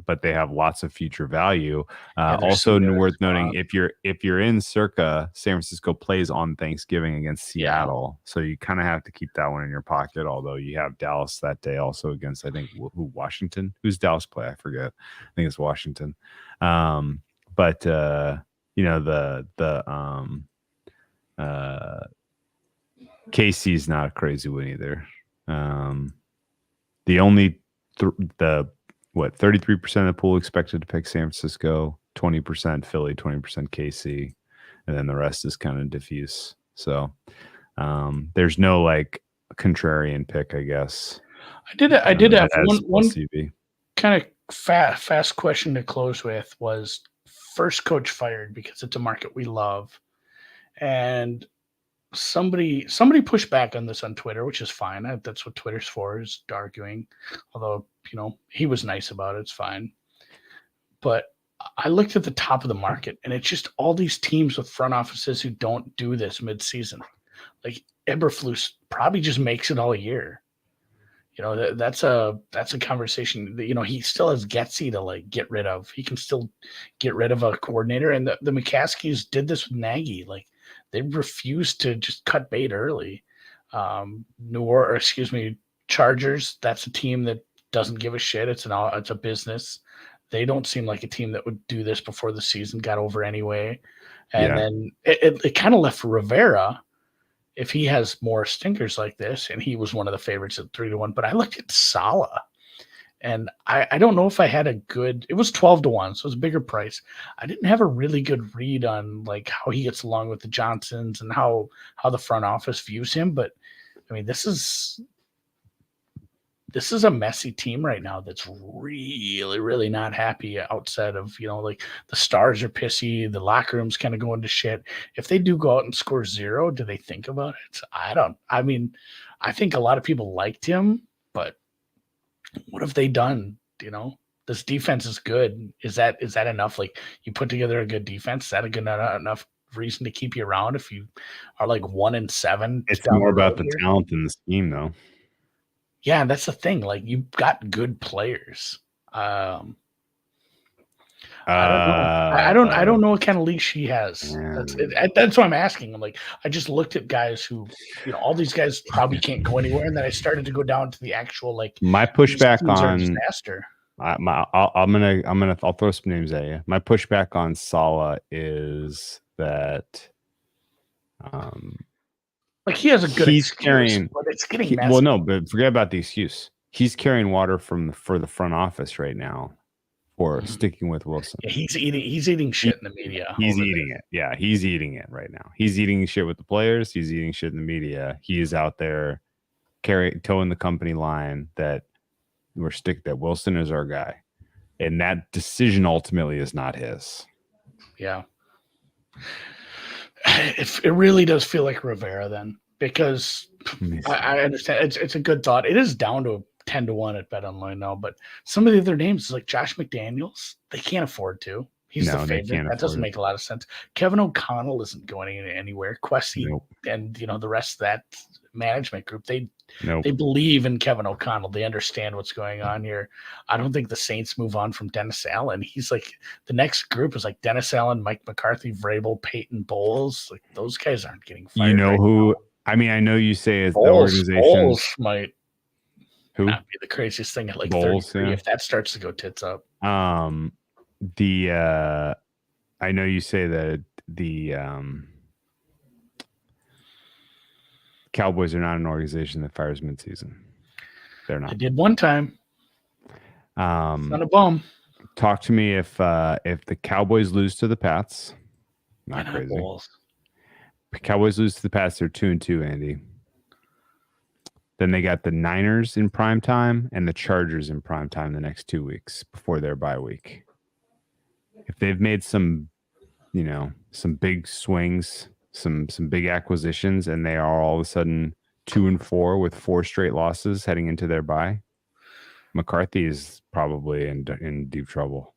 but they have lots of future value. Also worth noting, if you're in Circa, San Francisco plays on Thanksgiving against Seattle, so you kind of have to keep that one in your pocket. Although you have Dallas that day also against, I think, Washington. Who's Dallas play? I forget. I think it's Washington. KC's not a crazy win either. The only the what 33% of the pool expected to pick San Francisco, 20% Philly, 20% KC, and then the rest is kind of diffuse. So there's no like contrarian pick, I guess. I did have one CB. kind of fast question to close with was first coach fired because it's a market we love, and somebody pushed back on this on Twitter, which is fine. That's what Twitter's for, is arguing. Although, he was nice about it. It's fine. But I looked at the top of the market, and it's just all these teams with front offices who don't do this mid-season. Like Eberflus probably just makes it all year. That's a conversation that, he still has Getsy to like get rid of. He can still get rid of a coordinator. And the McCaskies did this with Nagy. Like they refused to just cut bait early. Chargers, that's a team that doesn't give a shit. It's a business. They don't seem like a team that would do this before the season got over anyway. And then it kind of left for Rivera if he has more stinkers like this, and he was one of the favorites at 3-1. But I looked at Saleh, and I don't know if I had it was 12-1, so it was a bigger price. I didn't have a really good read on like how he gets along with the Johnsons and how the front office views him. But I mean, this is a messy team right now that's really, really not happy outside of, like the stars are pissy. The locker room's kind of going to shit. If they do go out and score 0, do they think about it? I think a lot of people liked him, but what have they done? This defense is good. Is that enough? Like you put together a good defense. Is that a good enough reason to keep you around if you are like 1-7? It's more about the talent in the scheme though. Yeah, and that's the thing. Like you've got good players. I don't know what kind of leash she has. That's what I'm asking. I'm like, I just looked at guys who, all these guys probably can't go anywhere, and then I started to go down to the actual like. My pushback on disaster. I'll throw some names at you. My pushback on Saleh is that. Like he has a good excuse, but it's getting messy. Well, no, but forget about the excuse. He's carrying water for the front office right now for sticking with Wilson. Yeah, he's eating shit in the media. He's eating it. Yeah, he's eating it right now. He's eating shit with the players. He's eating shit in the media. He is out there towing the company line that that Wilson is our guy. And that decision ultimately is not his. Yeah. It really does feel like Rivera then, because I understand it's a good thought. It is down to 10-1 at BetOnline now, but some of the other names like Josh McDaniels, they can't afford to. He's the favorite. That doesn't make a lot of sense. Kevin O'Connell isn't going anywhere. Quessy and the rest of that management group, they believe in Kevin O'Connell. They understand what's going on here. I don't think the Saints move on from Dennis Allen. He's like the next group is like Dennis Allen, Mike McCarthy, Vrabel, Peyton Bowles. Like those guys aren't getting fired. I know you say is the Bowles organization might not be the craziest thing at like Bowles, 33 if that starts to go tits up. I know you say that the Cowboys are not an organization that fires midseason. They're not. I did one time. Not a bum. Talk to me if the Cowboys lose to the Pats. Not crazy. Cowboys lose to the Pats. They're 2-2, Andy. Then they got the Niners in prime time and the Chargers in prime time the next 2 weeks before their bye week. If they've made some big swings, some big acquisitions, and they are all of a sudden 2-4 with 4 straight losses heading into their bye, McCarthy is probably in deep trouble.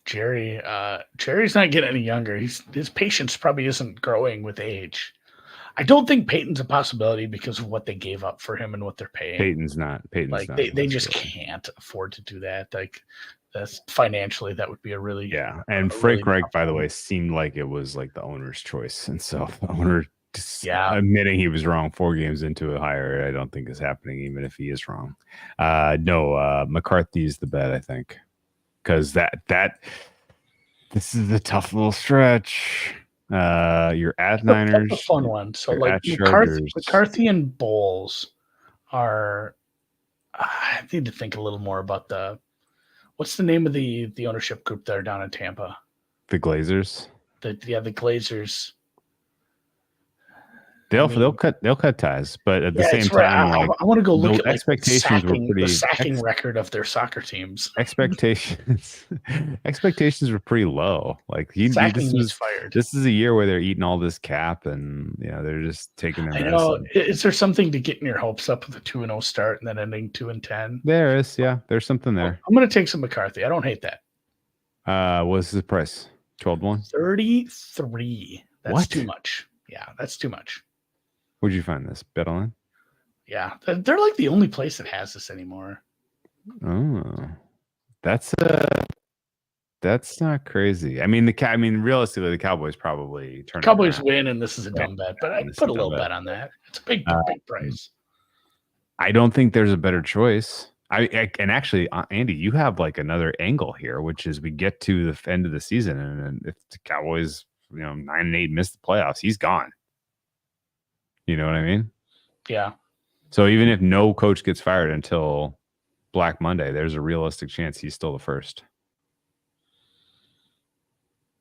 Jerry's not getting any younger. His patience probably isn't growing with age. I don't think Peyton's a possibility because of what they gave up for him and what they're paying. Peyton's not. They just can't afford to do that. Like that's financially, that would be a really And Frank Reich, by the way, seemed like it was like the owner's choice, and so the owner admitting he was wrong 4 games into a hire, I don't think is happening, even if he is wrong. McCarthy's the bet, I think, because this is a tough little stretch. You're at Niners. That's a fun one. So like McCarthy and Bowles are. I need to think a little more about the What's the name of the ownership group there down in Tampa? The Glazers. The Glazers. They'll cut ties, but at the same time, I want to go look at expectations were the pretty sacking record of their soccer teams. Expectations were pretty low. Like this was fired. This is a year where they're eating all this cap, and they're just taking their medicine. Is there something to getting your hopes up with a 2-0 start and then ending 2-10? There is, yeah. There's something there. I'm going to take some McCarthy. I don't hate that. What's the price? 12-1? 33. That's too much. Yeah, that's too much. Where'd you find this? Bet online? Yeah, they're like the only place that has this anymore. Oh, that's not crazy. I mean, realistically, the Cowboys probably turn. Cowboys win, and this is a dumb bet, but I'd put a little bet on that. It's a big price. I don't think there's a better choice. And actually, Andy, you have like another angle here, which is we get to the end of the season, and if the Cowboys, 9-8 miss the playoffs, he's gone. You know what I mean? Yeah. So even if no coach gets fired until Black Monday, there's a realistic chance he's still the first.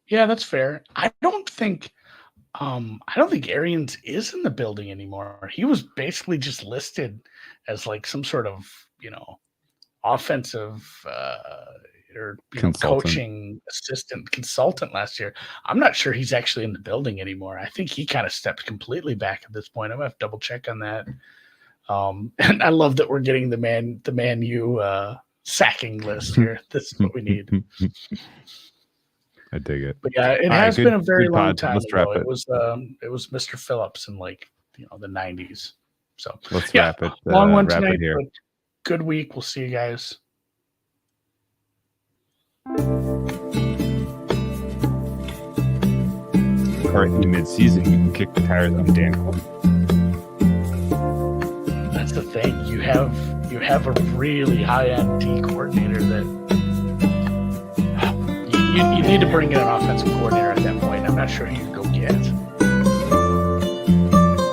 Yeah, that's fair. I don't think Arians is in the building anymore. He was basically just listed as like some sort of, offensive or coaching assistant consultant last year. I'm not sure he's actually in the building anymore. I think he kind of stepped completely back at this point. I'm gonna have to double check on that. And I love that we're getting the Man U sacking list here. This is what we need. I dig it. But yeah, it has been a very long time ago. It was Mr. Phillips in like the 90s. So let's wrap it. Long one tonight. Here. Good week. We'll see you guys. In mid-season, you can kick the tires on Dan Quinn. That's the thing. You have a really high-end D coordinator that you need to bring in an offensive coordinator at that point. I'm not sure who you go get.